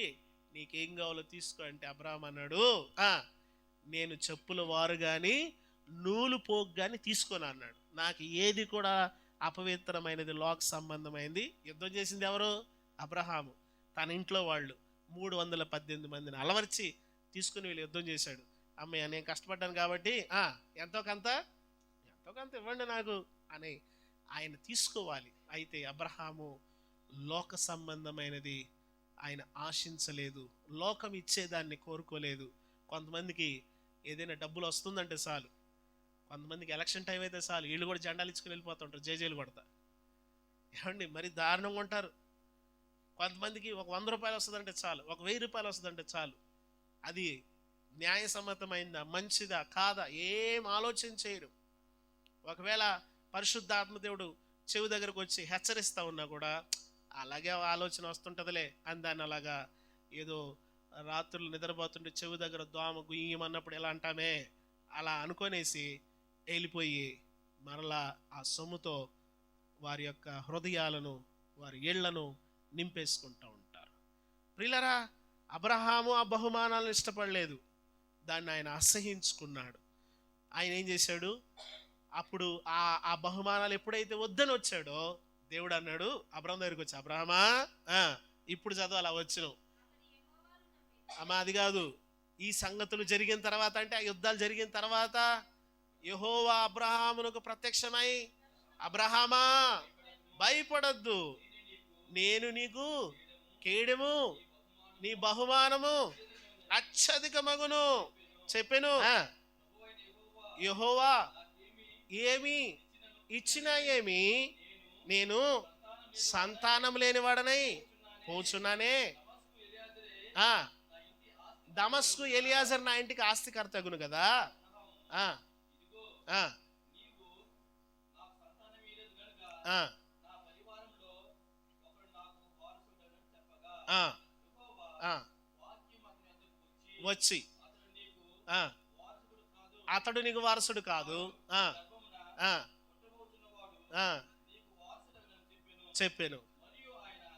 నీకేం కావాలో తీసుకో అంటే అబ్రహాము అన్నాడు, నేను చెప్పుల వారు కానీ నూలు పోగు కానీ తీసుకొని అన్నాడు. నాకు ఏది కూడా అపవిత్రమైనది, లోక సంబంధమైంది. యుద్ధం చేసింది ఎవరు? అబ్రహాము. తన ఇంట్లో వాళ్ళు 318 మందిని అలవర్చి తీసుకుని వీళ్ళు యుద్ధం చేశాడు. అమ్మయ్య, నేను కష్టపడ్డాను కాబట్టి ఎంతో కొంత ఇవ్వండి నాకు అని ఆయన తీసుకోవాలి. అయితే అబ్రహాము లోక సంబంధమైనది ఆయన ఆశించలేదు, లోకం ఇచ్చేదాన్ని కోరుకోలేదు. కొంతమందికి ఏదైనా డబ్బులు వస్తుందంటే చాలు, కొంతమందికి ఎలక్షన్ టైం అయితే చాలు, వీళ్ళు కూడా జెండాలు ఇచ్చుకుని వెళ్ళిపోతుంటారు, జేజేలు కొడతా. ఏమండి, మరి దారుణంగా ఉంటారు. కొంతమందికి ఒక 100 రూపాయలు వస్తుందంటే చాలు, ఒక 1000 రూపాయలు వస్తుందంటే చాలు. అది న్యాయసమ్మతమైందా, మంచిదా కాదా ఏం ఆలోచన చేయరు. ఒకవేళ పరిశుద్ధాత్మ దేవుడు చెవి దగ్గరకు వచ్చి హెచ్చరిస్తూ ఉన్నా కూడా అలాగే ఆలోచన వస్తుంటుందిలే అని దాన్ని అలాగా ఏదో రాత్రులు నిద్రపోతుంటే చెవి దగ్గర దోమ గుయ్యమన్నప్పుడు ఎలా అంటామే అలా అనుకొనేసి వెళ్ళిపోయి మరలా ఆ సొమ్ముతో వారి యొక్క హృదయాలను, వారి ఇళ్లను నింపేసుకుంటూ ఉంటారు. ప్రియులరా, అబ్రహాము ఆ బహుమానాలను ఇష్టపడలేదు, దాన్ని ఆయన అసహించుకున్నాడు. ఆయన ఏం చేశాడు? అప్పుడు ఆ బహుమానాలు ఎప్పుడైతే వద్దని వచ్చాడో దేవుడు అన్నాడు అబ్రహాం దగ్గరికి వచ్చి, అబ్రహమా ఇప్పుడు చదువు అలా వచ్చినావు అమ్మా, అది కాదు, ఈ సంగతులు జరిగిన తర్వాత, అంటే ఆ యుద్ధాలు జరిగిన తర్వాత యెహోవా అబ్రహామునకు ప్రత్యక్షమై, అబ్రహామా భయపడద్దు, నేను నీకు కేడెము, నీ బహుమానము అత్యధికమగును చెప్పెను. యెహోవా ఏమి ఇచ్చినా ఏమి, నేను సంతానం లేనివాడనై పోచున్నానే. దమస్కు ఎలియాజర్ నా ఇంటికి ఆస్తికర్తగును కదా. వచ్చి అతడు నీకు వారసుడు కాదు చెప్పాను.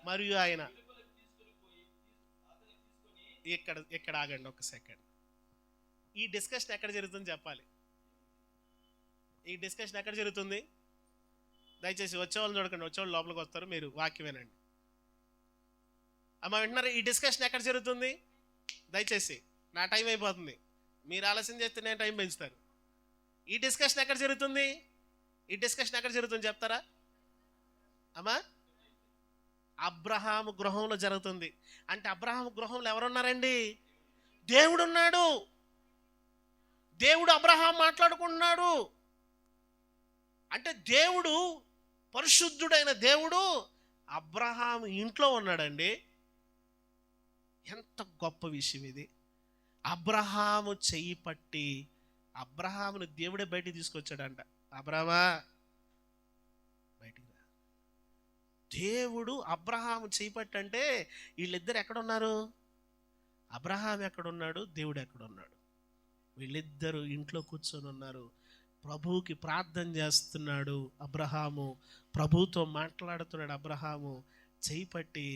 మరియు ఆయన ఇక్కడ ఆగండి ఒక సెకండ్. ఈ డిస్కషన్ ఎక్కడ జరుగుతుంది చెప్పాలి. ఈ డిస్కషన్ ఎక్కడ జరుగుతుంది? దయచేసి వచ్చేవాళ్ళని చూడకండి, వచ్చేవాళ్ళు లోపలికి వస్తారు, మీరు వాక్యం వినండి. అమ్మ వింటున్నారు? ఈ డిస్కషన్ ఎక్కడ జరుగుతుంది? దయచేసి, నా టైం అయిపోతుంది, మీరు ఆలస్యం చేస్తే నేను టైం పెంచుతాను. ఈ డిస్కషన్ ఎక్కడ జరుగుతుంది? ఈ డిస్కషన్ ఎక్కడ జరుగుతుంది చెప్తారా అమ్మా? అబ్రహాము గృహంలో జరుగుతుంది. అంటే అబ్రహాము గృహంలో ఎవరున్నారండి? దేవుడు ఉన్నాడు. దేవుడు అబ్రహాం మాట్లాడుకుంటున్నాడు. అంటే దేవుడు, పరిశుద్ధుడైన దేవుడు అబ్రహాము ఇంట్లో ఉన్నాడండి. ఎంత గొప్ప విషయం ఇది. అబ్రహాము చెయ్యి పట్టి అబ్రహామును దేవుడే బయటికి తీసుకొచ్చాడంట. అబ్రహామా బయటికి రా. దేవుడు అబ్రహాము చెయ్యి పట్టి అంటే వీళ్ళిద్దరు ఎక్కడున్నారు? అబ్రహాం ఎక్కడున్నాడు, దేవుడు ఎక్కడున్నాడు? వీళ్ళిద్దరూ ఇంట్లో కూర్చొని ఉన్నారు. ప్రభువుకి ప్రార్థన చేస్తున్నాడు అబ్రహాము, ప్రభువుతో మాట్లాడుతున్నాడు అబ్రహాము. చేయి పట్టి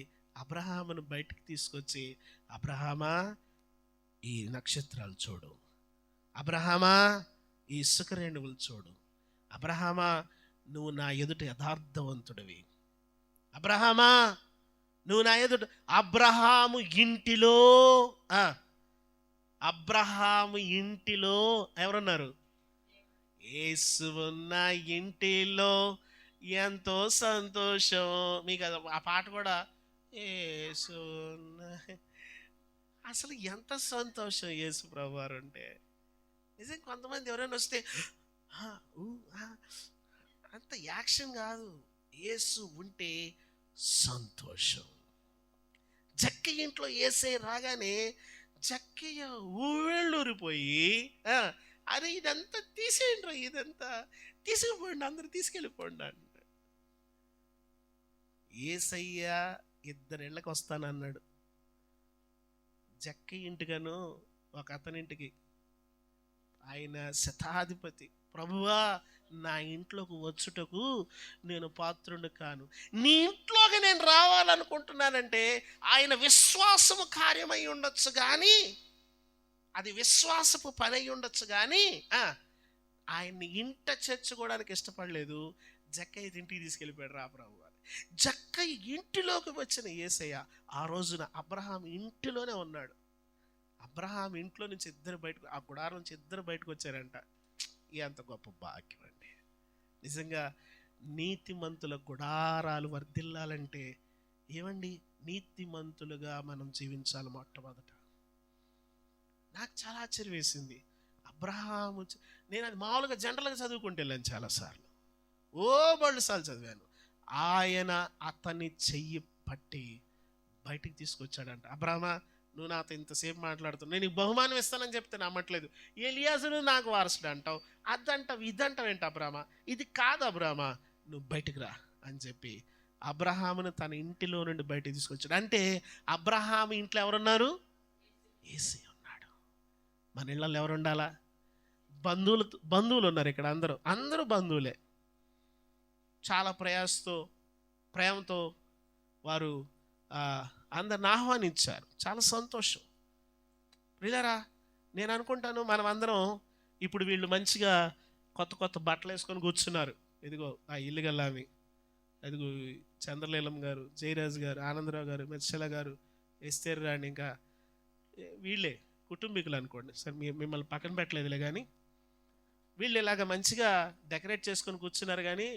అబ్రహామును బయటికి తీసుకొచ్చి, అబ్రహామా ఈ నక్షత్రాలు చూడు, అబ్రహామా ఈ ఇసుక రేణువులు చూడు, అబ్రహామా నువ్వు నా ఎదుట యథార్థవంతుడివి, అబ్రహామా నువ్వు నా ఎదుట. అబ్రహాము ఇంటిలో అబ్రహాము ఇంటిలో ఎవరున్నారు? యేసు ఉన్న ఇంటిలో ఎంతో సంతోషం. మీకు ఆ పాట కూడా, యేసు అసలు ఎంత సంతోషం యేసు ప్రభువారు అంటే. నిజం కొంతమంది ఎవరైనా వస్తే అంత యాక్షన్ కాదు, యేసు ఉంటే సంతోషం. జక్కయ్య ఇంట్లో యేసే రాగానే జక్కయ్య ఊళ్ళూరిపోయి, అరే ఇదంతా తీసేయండి రా, ఇదంతా తీసుకుపోండి, అందరు తీసుకెళ్ళిపోండి అంట. యేసయ్య 2 ఇళ్ళకి వస్తానన్నాడు. జక్కయ్య ఇంటికను ఒక అతనింటికి. ఆయన శతాధిపతి. ప్రభువా నా ఇంట్లోకి వచ్చుటకు నేను పాత్రుడు కాను, నీ ఇంట్లోకి నేను రావాలనుకుంటున్నానంటే ఆయన విశ్వాసము కార్యమై ఉండొచ్చు కానీ, అది విశ్వాసపు పని అయి ఉండొచ్చు కానీ ఆయన్ని ఇంట చేర్చుకోవడానికి ఇష్టపడలేదు. జక్కయ్య ఇంటికి తీసుకెళ్ళిపోయాడు రా ప్రభు అని. జక్కయ్య ఇంటిలోకి వచ్చిన యేసయ్య ఆ రోజున అబ్రహాం ఇంటిలోనే ఉన్నాడు. అబ్రహాం ఇంట్లో నుంచి ఇద్దరు బయటకు, ఆ గుడారం నుంచి ఇద్దరు బయటకు వచ్చారంట. ఎంత గొప్ప భాగ్యం అండి. నిజంగా నీతిమంతుల గుడారాలు వర్ధిల్లాలంటే ఏమండి, నీతిమంతులుగా మనం జీవించాలి. మొట్టమొదట నాకు చాలా ఆశ్చర్యం వేసింది. అబ్రహాము, నేను అది మామూలుగా జనరల్గా చదువుకుంటూ వెళ్ళాను చాలాసార్లు, బళ్ళు సార్లు చదివాను. ఆయన అతని చెయ్యి పట్టి బయటికి తీసుకొచ్చాడంట. అబ్రహమా నువ్వు నాతో ఇంతసేపు మాట్లాడుతున్నావు, నేను నీకు బహుమానం ఇస్తానని చెప్తే నమ్మట్లేదు, ఎలియాజరు నాకు వారసుడు అంటావు, అదంటావు ఇదంటావు ఏంటి అబ్రహమా, ఇది కాదు అబ్రహమా, నువ్వు బయటికి రా అని చెప్పి అబ్రహామును తన ఇంటిలో నుండి బయటికి తీసుకొచ్చాడు. అంటే అబ్రహాము ఇంట్లో ఎవరున్నారు? యేసే ఉన్నాడు. మన ఇళ్ళల్లో ఎవరు ఉండాలా? బంధువులు ఉన్నారు ఇక్కడ. అందరూ బంధువులే. చాలా ప్రయాసతో ప్రేమతో వారు అందరిని ఆహ్వానించారు. చాలా సంతోషం. ప్రియులారా, నేను అనుకుంటాను మనం అందరం ఇప్పుడు వీళ్ళు మంచిగా కొత్త బట్టలు వేసుకొని కూర్చున్నారు. ఇదిగో ఆ ఇల్లుగల్లామి, అదిగో చంద్రలీలం గారు, జయరాజు గారు, ఆనందరావు గారు, మెర్చల గారు, ఎస్తేర్ రాణి, ఇంకా వీళ్ళే కుటుంబీకులు అనుకోండి సరే, మిమ్మల్ని పక్కన పెట్టలేదులే. కానీ వీళ్ళు ఇలాగ మంచిగా డెకరేట్ చేసుకొని కూర్చున్నారు. కానీ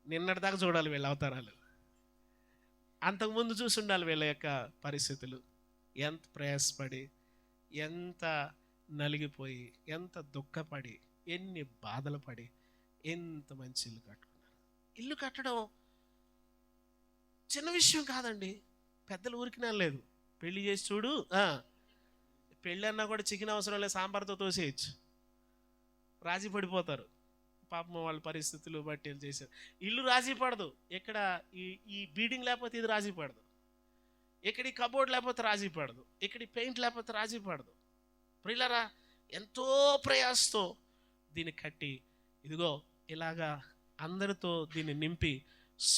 నిన్నటిదాకా చూడాలి వీళ్ళ అవతారాలు, అంతకుముందు చూసి ఉండాలి వీళ్ళ యొక్క పరిస్థితులు. ఎంత ప్రయాసపడి, ఎంత నలిగిపోయి, ఎంత దుఃఖపడి, ఎన్ని బాధలు పడి ఎంత మంచి ఇల్లు కట్టుకున్నారు. ఇల్లు కట్టడం చిన్న విషయం కాదండి. పెద్దలు ఊరికినా లేదు. పెళ్లి చేసి చూడు, పెళ్ళి అన్నా కూడా చికెన్ అవసరం లేదు, సాంబార్తో తోసేయచ్చు. రాజీ పడిపోతారు పాపం, వాళ్ళ పరిస్థితులు బట్టి చేశారు. ఇల్లు రాజీ పడదు. ఇక్కడ ఈ బీడింగ్ లేకపోతే ఇది రాజీ పడదు, ఇక్కడ ఈ కబోర్డ్ లేకపోతే రాజీ పడదు, ఇక్కడ ఈ పెయింట్ లేకపోతే రాజీ పడదు. ప్రియులారా, ఎంతో ప్రయాసతో దీన్ని కట్టి ఇదిగో ఇలాగా అందరితో దీన్ని నింపి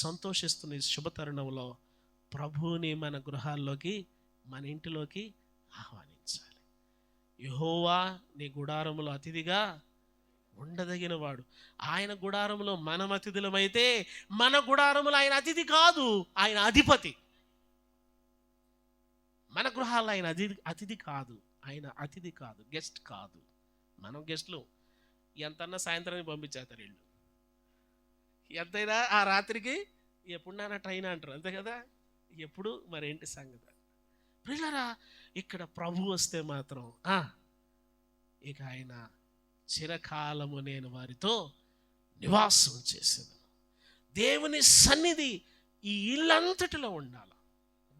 సంతోషిస్తున్న ఈ శుభతరుణంలో ప్రభువుని మన గృహాల్లోకి, మన ఇంటిలోకి ఆహ్వానించాలి. యెహోవా నీ గుడారములో అతిథిగా ఉండదగిన వాడు. ఆయన గుడారంలో మనం అతిథులమైతే, మన గుడారములో ఆయన అతిథి కాదు, ఆయన అధిపతి. మన గృహాల్లో ఆయన అతిథి కాదు, ఆయన అతిథి కాదు, గెస్ట్ కాదు. మనం గెస్ట్లు. ఎంతన్నా సాయంత్రానికి పంపించేస్తారు వీళ్ళు. ఎంతైనా ఆ రాత్రికి ఎప్పుడు నాన్న ట్రైన్ అంటారు, అంతే కదా. ఎప్పుడు మరేంటి సంగతి. ప్రియులారా, ఇక్కడ ప్రభు వస్తే మాత్రం ఇక ఆయన చిరకాలము నేను వారితో నివాసం చేసేది. దేవుని సన్నిధి ఈ ఇల్లంతటిలో ఉండాలి.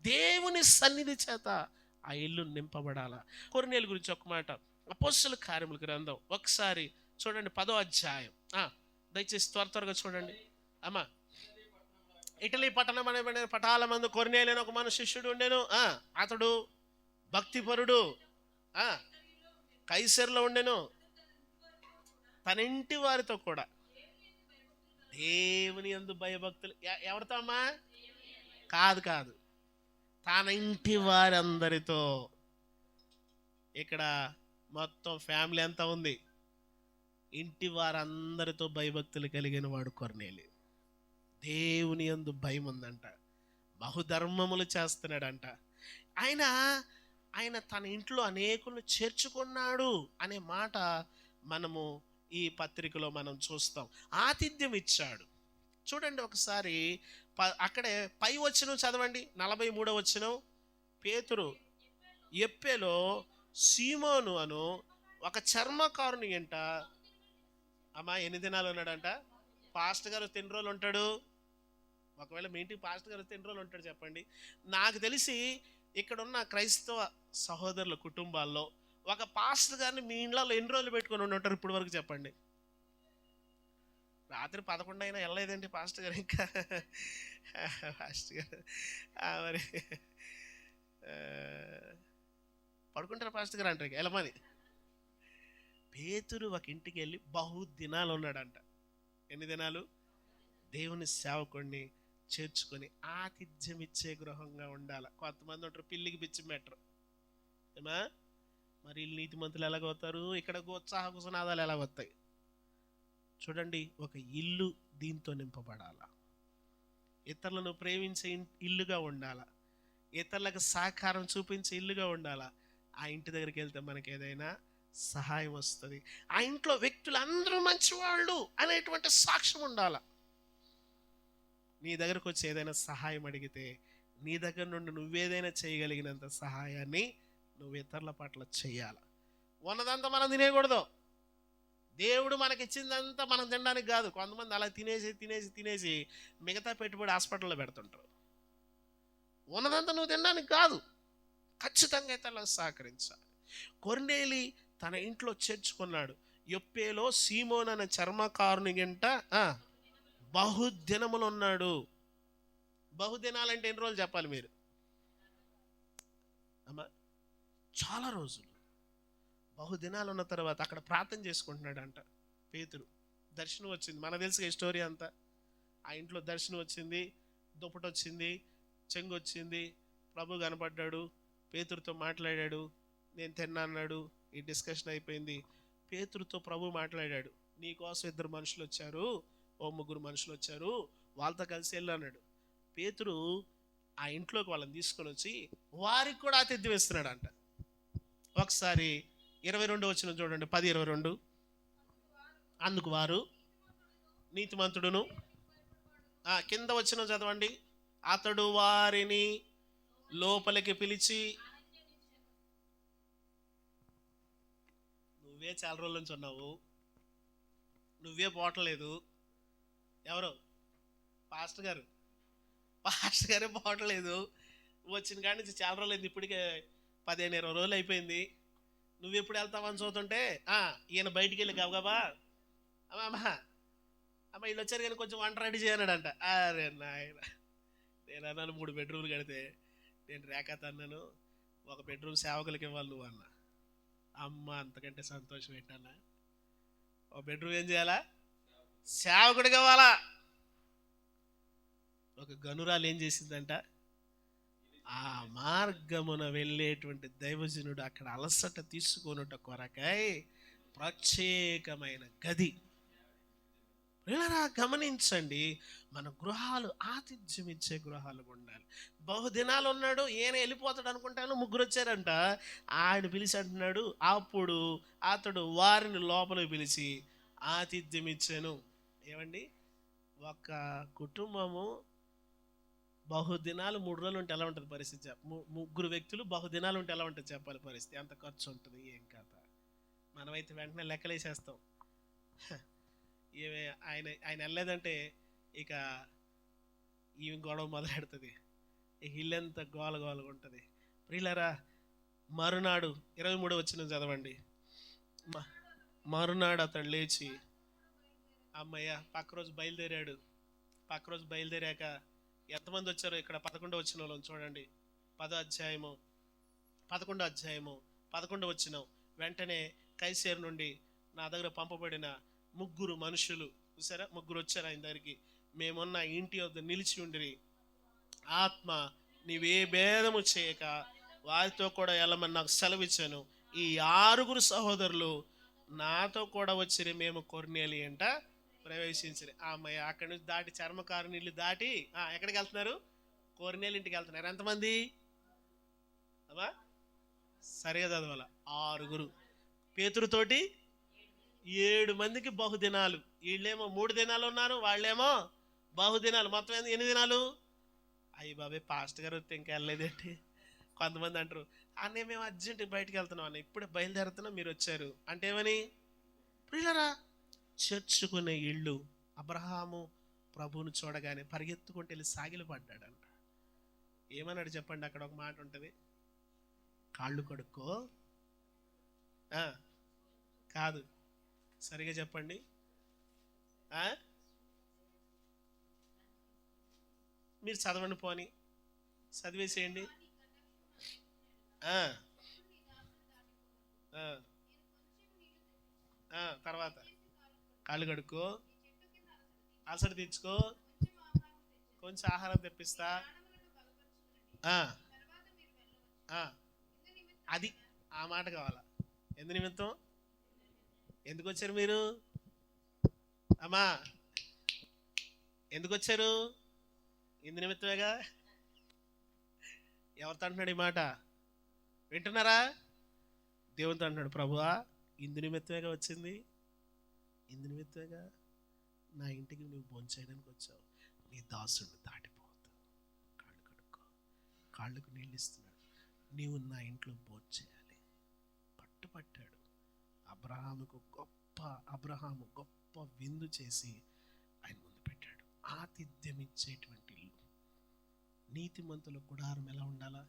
దేవుని సన్నిధి చేత ఆ ఇల్లు నింపబడాల. కొర్నేలు గురించి ఒక మాట, అపోస్తలుల కార్యముల గ్రంథం ఒకసారి చూడండి, 10వ అధ్యాయం. దయచేసి త్వరగా చూడండి అమ్మా. ఇటలీ పట్టణం అనే పటాల మందు కొర్నేలు అని ఒక మన శిష్యుడు ఉండేను. అతడు భక్తిపరుడు, కైసరులో ఉండెను. తన ఇంటి వారితో కూడా దేవుని యందు భయభక్తులు. ఎవరితో అమ్మా? కాదు, తన ఇంటి వారందరితో. ఇక్కడ మొత్తం ఫ్యామిలీ అంతా ఉంది. ఇంటి వారందరితో భయభక్తులు కలిగిన వాడు కొర్నేలి. దేవుని యందు భయం ఉందంట, బహుధర్మములు చేస్తున్నాడంట. ఆయన తన ఇంట్లో అనేకులను చేర్చుకున్నాడు అనే మాట మనము ఈ పత్రికలో మనం చూస్తాం. ఆతిథ్యం ఇచ్చాడు. చూడండి ఒకసారి అక్కడే పై వచనం చదవండి, 43వ వచనం. పేతురు ఎప్పేలో సీమోను అను ఒక చర్మకారుని ఎంట. అమ్మా ఎన్ని దినాలు ఉన్నాడంట? పాస్టర్ గారు ఎన్ని రోజులు ఉంటాడు? ఒకవేళ మీ ఇంటికి పాస్టర్ గారు ఎన్ని రోజులు ఉంటాడు చెప్పండి? నాకు తెలిసి ఇక్కడున్న క్రైస్తవ సహోదరుల కుటుంబాల్లో ఒక పాస్టర్ గారిని మీ ఇంట్లో ఎన్ని రోజులు పెట్టుకొని ఉంటారు ఇప్పటి వరకు చెప్పండి? రాత్రి 11 అయినా వెళ్ళలేదండి పాస్టర్ గారు ఇంకా. పాస్టర్ గారు మరి పడుకుంటారు పాస్టర్ గారు అంటారు వెళ్ళమని. పేతురు ఒక ఇంటికి వెళ్ళి బహుదినాలు ఉన్నాడంట. ఎన్ని దినాలు? దేవుని సేవకుడిని చేర్చుకొని ఆతిథ్యం ఇచ్చే గృహంగా ఉండాలి. కొంతమంది ఉంటారు పిల్లికి పిచ్చి మెట్టరు ఏమా, మరి నీతిమంతులు ఎలాగవుతారు? ఇక్కడ ఉత్సాహ కుసనాదాలు ఎలాగొస్తాయి చూడండి. ఒక ఇల్లు దీంతో నింపబడాల. ఇతరులను ప్రేమించే ఇల్లుగా ఉండాల. ఇతరులకు సహకారం చూపించే ఇల్లుగా ఉండాలా. ఆ ఇంటి దగ్గరికి వెళ్తే మనకి ఏదైనా సహాయం వస్తుంది. ఆ ఇంట్లో వ్యక్తులు అందరూ మంచివాళ్ళు అనేటువంటి సాక్ష్యం ఉండాల. నీ దగ్గరకు వచ్చి ఏదైనా సహాయం అడిగితే నీ దగ్గర నుండి నువ్వేదైనా చేయగలిగినంత సహాయాన్ని నువ్వు ఇతరుల పట్ల చేయాలి. ఉన్నదంతా మనం తినేయకూడదు. దేవుడు మనకిచ్చిందంతా మనం తినడానికి కాదు. కొంతమంది అలా తినేసి మిగతా పెట్టుబడి హాస్పిటల్లో పెడుతుంటారు. ఉన్నదంతా నువ్వు తినడానికి కాదు, ఖచ్చితంగా ఇతరులకు సహకరించాలి. కొర్నేలి తన ఇంట్లో చేర్చుకున్నాడు. యొప్పేలో సీమోన్ అనే చర్మకారుని గంట బహుదినములు ఉన్నాడు. బహుదినాలంటే ఎన్ని రోజులు చెప్పాలి మీరు? అమ్మా చాలా రోజులు. బహుదినాలు ఉన్న తర్వాత అక్కడ ప్రార్థన చేసుకుంటున్నాడు అంట పేతురు. దర్శనం వచ్చింది, మనకు తెలుసు స్టోరీ అంతా. ఆ ఇంట్లో దర్శనం వచ్చింది, దుప్పటి వచ్చింది, చెంగు వచ్చింది, ప్రభు కనపడ్డాడు, పేతురుతో మాట్లాడాడు, నేను తిన్నా అన్నాడు. ఈ డిస్కషన్ అయిపోయింది. పేతురుతో ప్రభు మాట్లాడాడు, నీకోసం 2 మనుషులు వచ్చారు, 3 మనుషులు వచ్చారు, వాళ్ళతో కలిసి వెళ్ళు అన్నాడు. పేతురు ఆ ఇంట్లోకి వాళ్ళని తీసుకొని వచ్చి వారికి కూడా ఆతిథ్యం ఇస్తున్నాడు అంట. ఒకసారి 22 వచనం చూడండి, 10:22. అందుకు వారు నీతిమంతుడును, కింద వచనం చదవండి. అతడు వారిని లోపలికి పిలిచి, నువ్వే చాలా రోజుల నుంచి ఉన్నావు, నువ్వే పోవట్లేదు. ఎవరు? పాస్టర్ గారే పోవట్లేదు. వచ్చిన కాడి నుంచి చాలా రోజులు అయింది, ఇప్పటికే 15-20 రోజులు అయిపోయింది. నువ్వు ఎప్పుడు వెళ్తావని చూస్తుంటే ఈయన బయటికి వెళ్ళి గబగబా అమ్మా వీళ్ళు వచ్చారు కానీ కొంచెం వంట రెడీ చేయనాడంట. అరే నాయన, నేను అన్నాను 3 బెడ్రూమ్లు కడితే నేను రేఖాత అన్నాను, 1 బెడ్రూమ్ సేవకులకి ఇవ్వాలి నువ్వు అన్న. అమ్మ అంతకంటే సంతోషం ఏంటన్నా? 1 బెడ్రూమ్ ఏం చేయాలా? సేవకుడికి ఇవ్వాలా. ఒక గనురాలు ఏం చేసిందంట, ఆ మార్గమున వెళ్ళేటువంటి దైవజనుడు అక్కడ అలసట తీసుకొనుట కొరకై ప్రత్యేకమైన గది. వీళ్ళరా గమనించండి, మన గృహాలు ఆతిథ్యం ఇచ్చే గృహాలుగా ఉండాలి. బహుదినాలు ఉన్నాడు, ఈయన వెళ్ళిపోతాడు అనుకుంటాను, 3 వచ్చారంట. ఆయన పిలిచి అంటున్నాడు, అప్పుడు అతడు వారిని లోపలికి పిలిచి ఆతిథ్యం ఇచ్చాను. ఏమండి, ఒక కుటుంబము బహుదినాలు 3 రోజులు ఉంటే ఎలా ఉంటుంది పరిస్థితి? 3 వ్యక్తులు బహుదినాలు ఉంటే ఎలా ఉంటుంది చెప్పాలి పరిస్థితి? ఎంత ఖర్చు ఉంటుంది, ఏం కథ? మనమైతే వెంటనే లెక్కలేసేస్తాం. ఆయన వెళ్ళలేదంటే ఇక ఈ గొడవ మొదలెడుతుంది, ఇక ఇల్లంతా గోలగా ఉంటుంది. ప్రియులారా, మరునాడు 23వ వచనం చదవండి. మరునాడు అతడు లేచి అమ్మయ్య పక్క రోజు బయలుదేరాడు. పక్క రోజు బయలుదేరాక ఎంతమంది వచ్చారో ఇక్కడ 11వ వచనంలో చూడండి. 11వ అధ్యాయము 11వ వచనం. వెంటనే కైసేరు నుండి నా దగ్గర పంపబడిన ముగ్గురు మనుషులు చూసారా, ముగ్గురు వచ్చారు ఆయన దగ్గరికి. మేమున్న ఇంటి వద్ద నిలిచి ఉండిరి, ఆత్మ నీవే భేదము చేయక వారితో కూడా వెళ్ళమని నాకు సెలవిచ్చాను. ఈ 6 సహోదరులు నాతో కూడా వచ్చిరి, మేము కొర్నేలి అంట ప్రవేశించిరి. అమ్మాయి అక్కడి నుంచి దాటి చర్మకారు నీళ్ళు దాటి ఎక్కడికి వెళ్తున్నారు? కొర్నేలి ఇంటికి వెళ్తున్నారు. ఎంతమంది అమ్మా? సరిగా చదవాల. 6. పేతురుతోటి 7 మందికి బహుదినాలు. వీళ్ళేమో 3 దినాలు ఉన్నారు, వాళ్ళేమో బహుదినాలు. మొత్తం ఎన్ని దినాలు? అయ్యి బాబాయ్ పాస్టర్ గారు వస్తే ఇంకా వెళ్ళలేదేంటి? కొంతమంది అంటారు, అన్నీ మేము అర్జెంట్ బయటికి వెళ్తున్నాం అన్న, ఇప్పుడే బయలుదేరుతున్నాం, మీరు వచ్చారు అంటే ఏమని? ప్రియులారా, చేర్చుకునే ఇళ్ళు. అబ్రహాము ప్రభువును చూడగానే పరిగెత్తుకుంటూ వెళ్ళి సాగిలపడ్డాడంట. ఏమన్నాడు చెప్పండి? అక్కడ ఒక మాట ఉంటుంది, కాళ్ళు కడుక్కో. కాదు, సరిగా చెప్పండి. మీరు చదవండి, పోని చదివేసేయండి. తర్వాత కాళ్ళు కడుక్కో, అలసట తెచ్చుకో, కొంచెం ఆహారం తెప్పిస్తా. అది ఆ మాట కావాలా? ఎందు నిమిత్తం? ఎందుకు వచ్చారు మీరు అమ్మా? ఎందుకు వచ్చారు? ఇందు నిమిత్తమేగా. ఎవరితో అంటున్నాడు ఈ మాట? వింటున్నారా? దేవునితో అంటున్నాడు, ప్రభువా ఇందు నిమిత్తమేగా వచ్చింది, ఇందు నిమిత్తమేగా నా ఇంటికి నువ్వు భోంచేయడానికి వచ్చావు, నీ దాసుడిని దాటిపోవద్దు, కాళ్ళు కడుక్కో. కాళ్ళకు నీళ్ళు ఇస్తున్నాడు, నీవు నా ఇంట్లో భోంచేయాలి. పట్టుపట్టాడు. అబ్రహాము గొప్ప విందు చేసి ఆయన ముందు పెట్టాడు. ఆతిథ్యం ఇచ్చేటువంటి ఇల్లు. నీతిమంతుల గుడారం ఎలా ఉండాలా?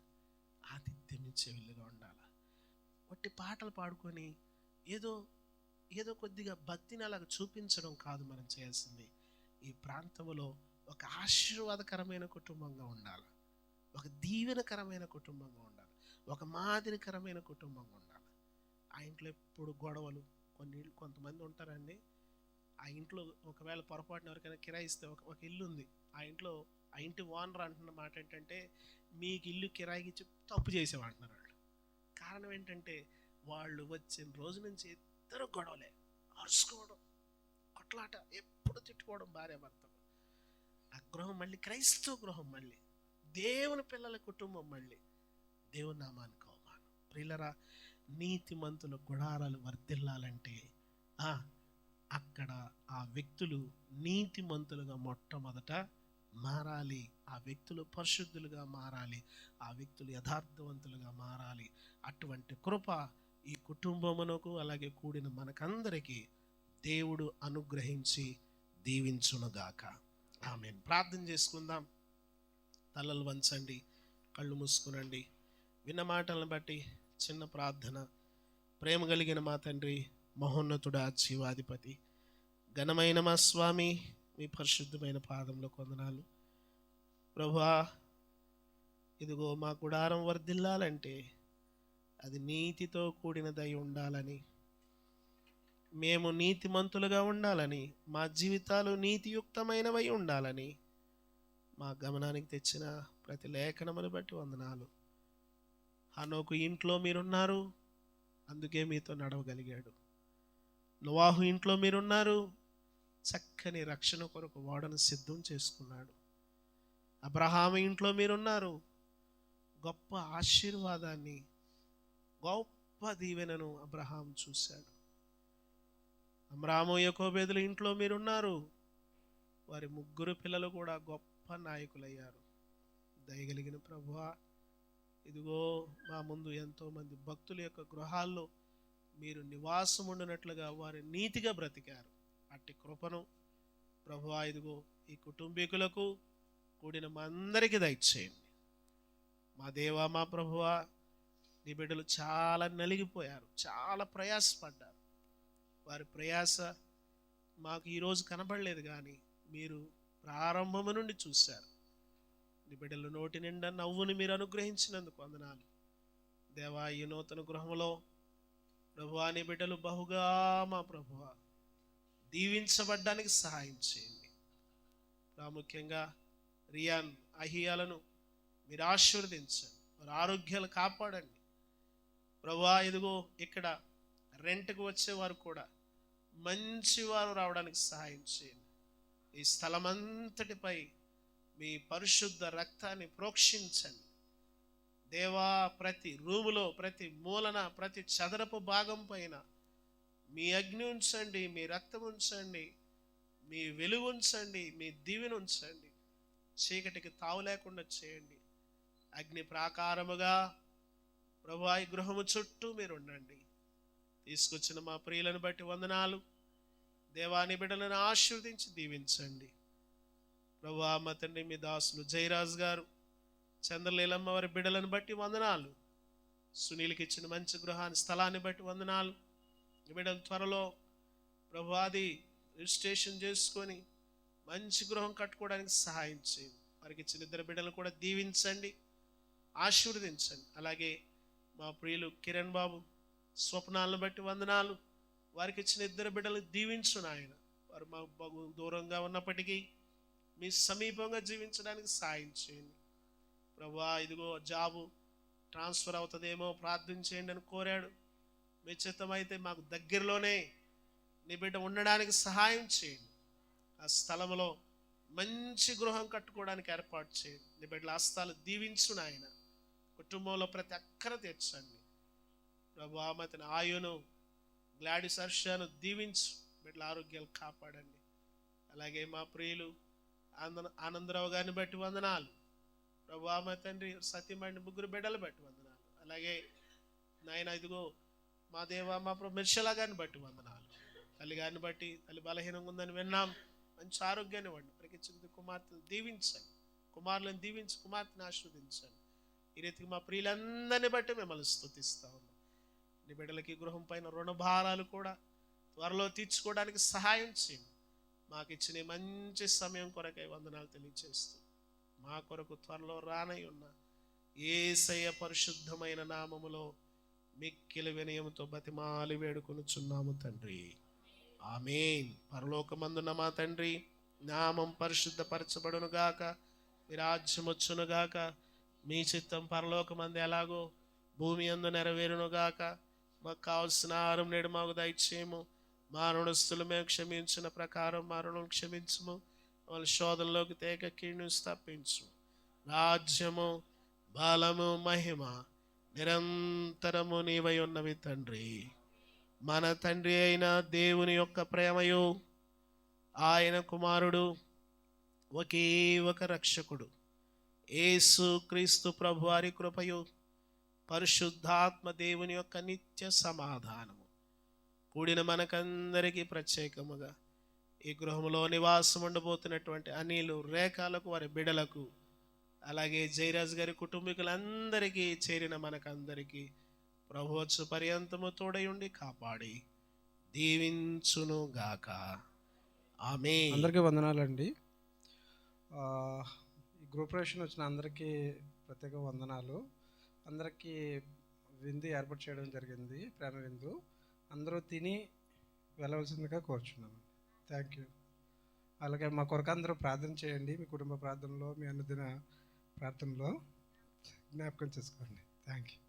ఆతిథ్యం ఇచ్చే ఇల్లుగా ఉండాలా. ఒట్టి పాటలు పాడుకొని ఏదో కొద్దిగా భక్తిని అలాగ చూపించడం కాదు మనం చేయాల్సింది. ఈ ప్రాంతంలో ఒక ఆశీర్వాదకరమైన కుటుంబంగా ఉండాలి, ఒక దీవెనకరమైన కుటుంబంగా ఉండాలి, ఒక మాదిరికరమైన కుటుంబంగా ఉండాలి. ఆ ఇంట్లో ఎప్పుడు గొడవలు. కొంతమంది ఉంటారండి, ఆ ఇంట్లో ఒకవేళ పొరపాటున ఎవరికైనా కిరాయిస్తే, ఒక ఇల్లు ఉంది, ఆ ఇంటి ఓనర్ అంటున్న మాట ఏంటంటే, మీకు ఇల్లు కిరాయికి ఇచ్చి తప్పు చేసేవాంటున్నారు వాళ్ళు. కారణం ఏంటంటే, వాళ్ళు వచ్చిన రోజు నుంచి ఇద్దరు గొడవలే, అరుచుకోవడం, కొట్లాట, ఎప్పుడు తిట్టుకోవడం భార్యాభర్తలు. ఆ గృహం మళ్ళీ క్రైస్తవ గృహం, మళ్ళీ దేవుని పిల్లల కుటుంబం, మళ్ళీ దేవుని నామానికి అవమానం. ప్రియులరా, నీతిమంతుల గుడారాలు వర్ధిల్లాలంటే అక్కడ ఆ వ్యక్తులు నీతిమంతులుగా మొట్టమొదట మారాలి. ఆ వ్యక్తులు పరిశుద్ధులుగా మారాలి. ఆ వ్యక్తులు యథార్థవంతులుగా మారాలి. అటువంటి కృప ఈ కుటుంబమునకు అలాగే కూడిన మనకందరికీ దేవుడు అనుగ్రహించి దీవించునుగాక. ఆమేన్. ప్రార్థన చేసుకుందాం. తలలు వంచండి, కళ్ళు మూసుకునండి. విన్న మాటలను బట్టి చిన్న ప్రార్థన. ప్రేమ కలిగిన మా తండ్రి, మహోన్నతుడా, జీవాధిపతి, ఘనమైన మా స్వామి, మీ పరిశుద్ధమైన పాదంలో కొందనాలు ప్రభువా. ఇదిగో మా గుడారం వర్ధిల్లాలంటే అది నీతితో కూడినదై ఉండాలని, మేము నీతిమంతులుగా ఉండాలని, మా జీవితాలు నీతియుక్తమైనవై ఉండాలని మా గమనానికి తెచ్చిన ప్రతి లేఖనమును బట్టి వందనాలు. హనోకు ఇంట్లో మీరున్నారు, అందుకే మీతో నడవగలిగాడు. నోవాహు ఇంట్లో మీరున్నారు, చక్కని రక్షణ కొరకు ఓడను సిద్ధం చేసుకున్నాడు. అబ్రహాము ఇంట్లో మీరున్నారు, గొప్ప ఆశీర్వాదాన్ని, గొప్ప దీవెనను అబ్రహాం చూశాడు. అమ్రాము యాకోబేదుల ఇంట్లో మీరున్నారు, వారి 3 పిల్లలు కూడా గొప్ప నాయకులయ్యారు. దయగలిగిన ప్రభువా, ఇదిగో మా ముందు ఎంతోమంది భక్తుల యొక్క గృహాల్లో మీరు నివాసం ఉండినట్లుగా వారి నీతిగా బ్రతికారు. అట్టి కృపను ప్రభువా ఇదిగో ఈ కుటుంబీకులకు కూడిన మా అందరికీ దయచేయండి. మా దేవా, మా ప్రభువా, నీ బిడ్డలు చాలా నలిగిపోయారు, చాలా ప్రయాసపడ్డారు. వారి ప్రయాస మాకు ఈరోజు కనబడలేదు, కానీ మీరు ప్రారంభము నుండి చూశారు. నీ బిడ్డల నోటి నిండా నవ్వుని మీరు అనుగ్రహించినందుకు వందనాలు దేవా. ఈ నూతన గృహంలో ప్రభువా నీ బిడ్డలు బహుగా మా ప్రభువా దీవించబడ్డానికి సహాయం చేయండి. ప్రాముఖ్యంగా రియాన్, అహియాలను మీరు ఆశీర్వదించండి, వారి ఆరోగ్యాలు కాపాడండి. ప్రభువా, ఇదిగో ఇక్కడ రెంట్కి వచ్చేవారు కూడా మంచివారు రావడానికి సహాయం చేయండి. ఈ స్థలమంతటిపై మీ పరిశుద్ధ రక్తాన్ని ప్రోక్షించండి దేవా. ప్రతి రూములో, ప్రతి మూలన, ప్రతి చదరపు భాగం పైన మీ అగ్ని ఉంచండి, మీ రక్తం ఉంచండి, మీ వెలుగు ఉంచండి, మీ దీవెన ఉంచండి. చీకటికి తావు లేకుండా చేయండి. అగ్ని ప్రాకారముగా ప్రభువా ఈ గృహము చుట్టూ మీరు ఉండండి. తీసుకొచ్చిన మా ప్రియులను బట్టి వందనాలు దేవాని బిడ్డలను ఆశీర్వదించి దీవించండి. ప్రభువా మా తండ్రి, మీ దాసులు జయరాజ్ గారు, చంద్రలీలమ్మ వారి బిడ్డలను బట్టి వందనాలు. సునీల్కి ఇచ్చిన మంచి గృహాన్ని, స్థలాన్ని బట్టి వందనాలు. ఈ బిడ్డలు త్వరలో ప్రభువాది రిజిస్ట్రేషన్ చేసుకొని మంచి గృహం కట్టుకోవడానికి సహాయం చేయండి. వారికి ఇచ్చిన 2 బిడ్డలు కూడా దీవించండి, ఆశీర్వదించండి. అలాగే మా ప్రియులు కిరణ్ బాబు స్వప్నాలను బట్టి వందనాలు. వారికి ఇచ్చిన 2 బిడ్డలు దీవించు నాయన. వారు మాకు బహు దూరంగా ఉన్నప్పటికీ మీ సమీపంగా జీవించడానికి సహాయం చేయండి. ప్రభువా, ఇదిగో జాబు ట్రాన్స్ఫర్ అవుతుందేమో ప్రార్థన చేయండి అని కోరాడు. మీ చిత్తమైతే మాకు దగ్గరలోనే నీ బిడ్డ ఉండడానికి సహాయం చేయండి. ఆ స్థలంలో మంచి గృహం కట్టుకోవడానికి ఏర్పాటు చేయండి. నీ బిడ్డల హస్తాలు దీవించు నాయన. కుటుంబంలో ప్రతి అక్కర తీర్చండి ప్రభువా. మతని ఆయును, గ్లాడిస్ హర్షను దీవించు, బిడ్డల ఆరోగ్యాలు కాపాడండి. అలాగే మా ప్రియులు ఆనందరావు గారిని బట్టి వందనాలు ప్రభువా. మా తండ్రి సత్యమైన 3 బిడ్డలు బట్టి వందనాలు. అలాగే నాయన ఇదిగో మా దేవ, మా ప్రభు మిర్షలా గారిని బట్టి వందనాలు. తల్లి గారిని బట్టి, తల్లి బలహీనంగా ఉందని విన్నాం, మంచి ఆరోగ్యాన్ని ఇవ్వండి. ప్రకటించిన కుమార్తెను దీవించండి, కుమారులను దీవించి కుమార్తెను ఆశీర్వదించండి. ఈ రీతికి మా ప్రియులందరినీ బట్టి మిమ్మల్ని స్తుతిస్తా ఉన్నాం. నీ బిడ్డలకి గృహం పైన రుణ భారాలు కూడా త్వరలో తీర్చుకోవడానికి సహాయం చేయండి. మాకు ఇచ్చిన మంచి సమయం కొరకై వందనాలు తెలియజేస్తూ, మా కొరకు త్వరలో రానై ఉన్న యేసయ్య పరిశుద్ధమైన నామములో మిక్కిలి వినయముతో బతిమాలి వేడుకొనుచున్నాము తండ్రి, ఆమేన్. పరలోకమందున్న మా తండ్రి, నామం పరిశుద్ధపరచబడును గాక, మీ రాజ్యం వచ్చును గాక, మీ చిత్తం పరలోకమందు ఎలాగో భూమి యందు నెరవేరును గాక. మాకు కావలసిన ఆహారం నేడు మాకు దయచేయము. మా రుణస్తులు మేము క్షమించిన ప్రకారం మా రుణం క్షమించము. వాళ్ళ శోధనలోకి తేక కీడును తప్పించు. రాజ్యము, బలము, మహిమ నిరంతరము నీవై ఉన్నవి తండ్రి. మన తండ్రి అయిన దేవుని యొక్క ప్రేమయు, ఆయన కుమారుడు, ఒకే ఒక రక్షకుడు యేసు క్రీస్తు ప్రభువారి కృపయు, పరిశుద్ధాత్మ దేవుని యొక్క నిత్య సమాధానము కూడిన మనకందరికీ, ప్రత్యేకముగా ఈ గృహంలో నివాసం ఉండబోతున్నటువంటి అనిలు, రేఖలకు, వారి బిడలకు, అలాగే జయరాజ్ గారి కుటుంబీకులందరికీ, చేరిన మనకందరికీ ప్రభువచ్చు పర్యంతము తోడై ఉండి కాపాడి దీవించును గాక. ఆమేన్. అందరికీ వందనాలండి. ఈ గ్రూప్ రేషన్ వచ్చిన అందరికీ ప్రత్యేక వందనాలు. అందరికీ విందు ఏర్పాటు చేయడం జరిగింది, ప్రేమ విందు. అందరూ తిని వెళ్ళవలసిందిగా కోరుచున్నాను. Thank you. అలాగే మా కొరకు అందరూ ప్రార్థన చేయండి. మీ కుటుంబ ప్రార్థనలో, మీ అనుదిన ప్రార్థనలో జ్ఞాపకం చేసుకోండి. Thank you.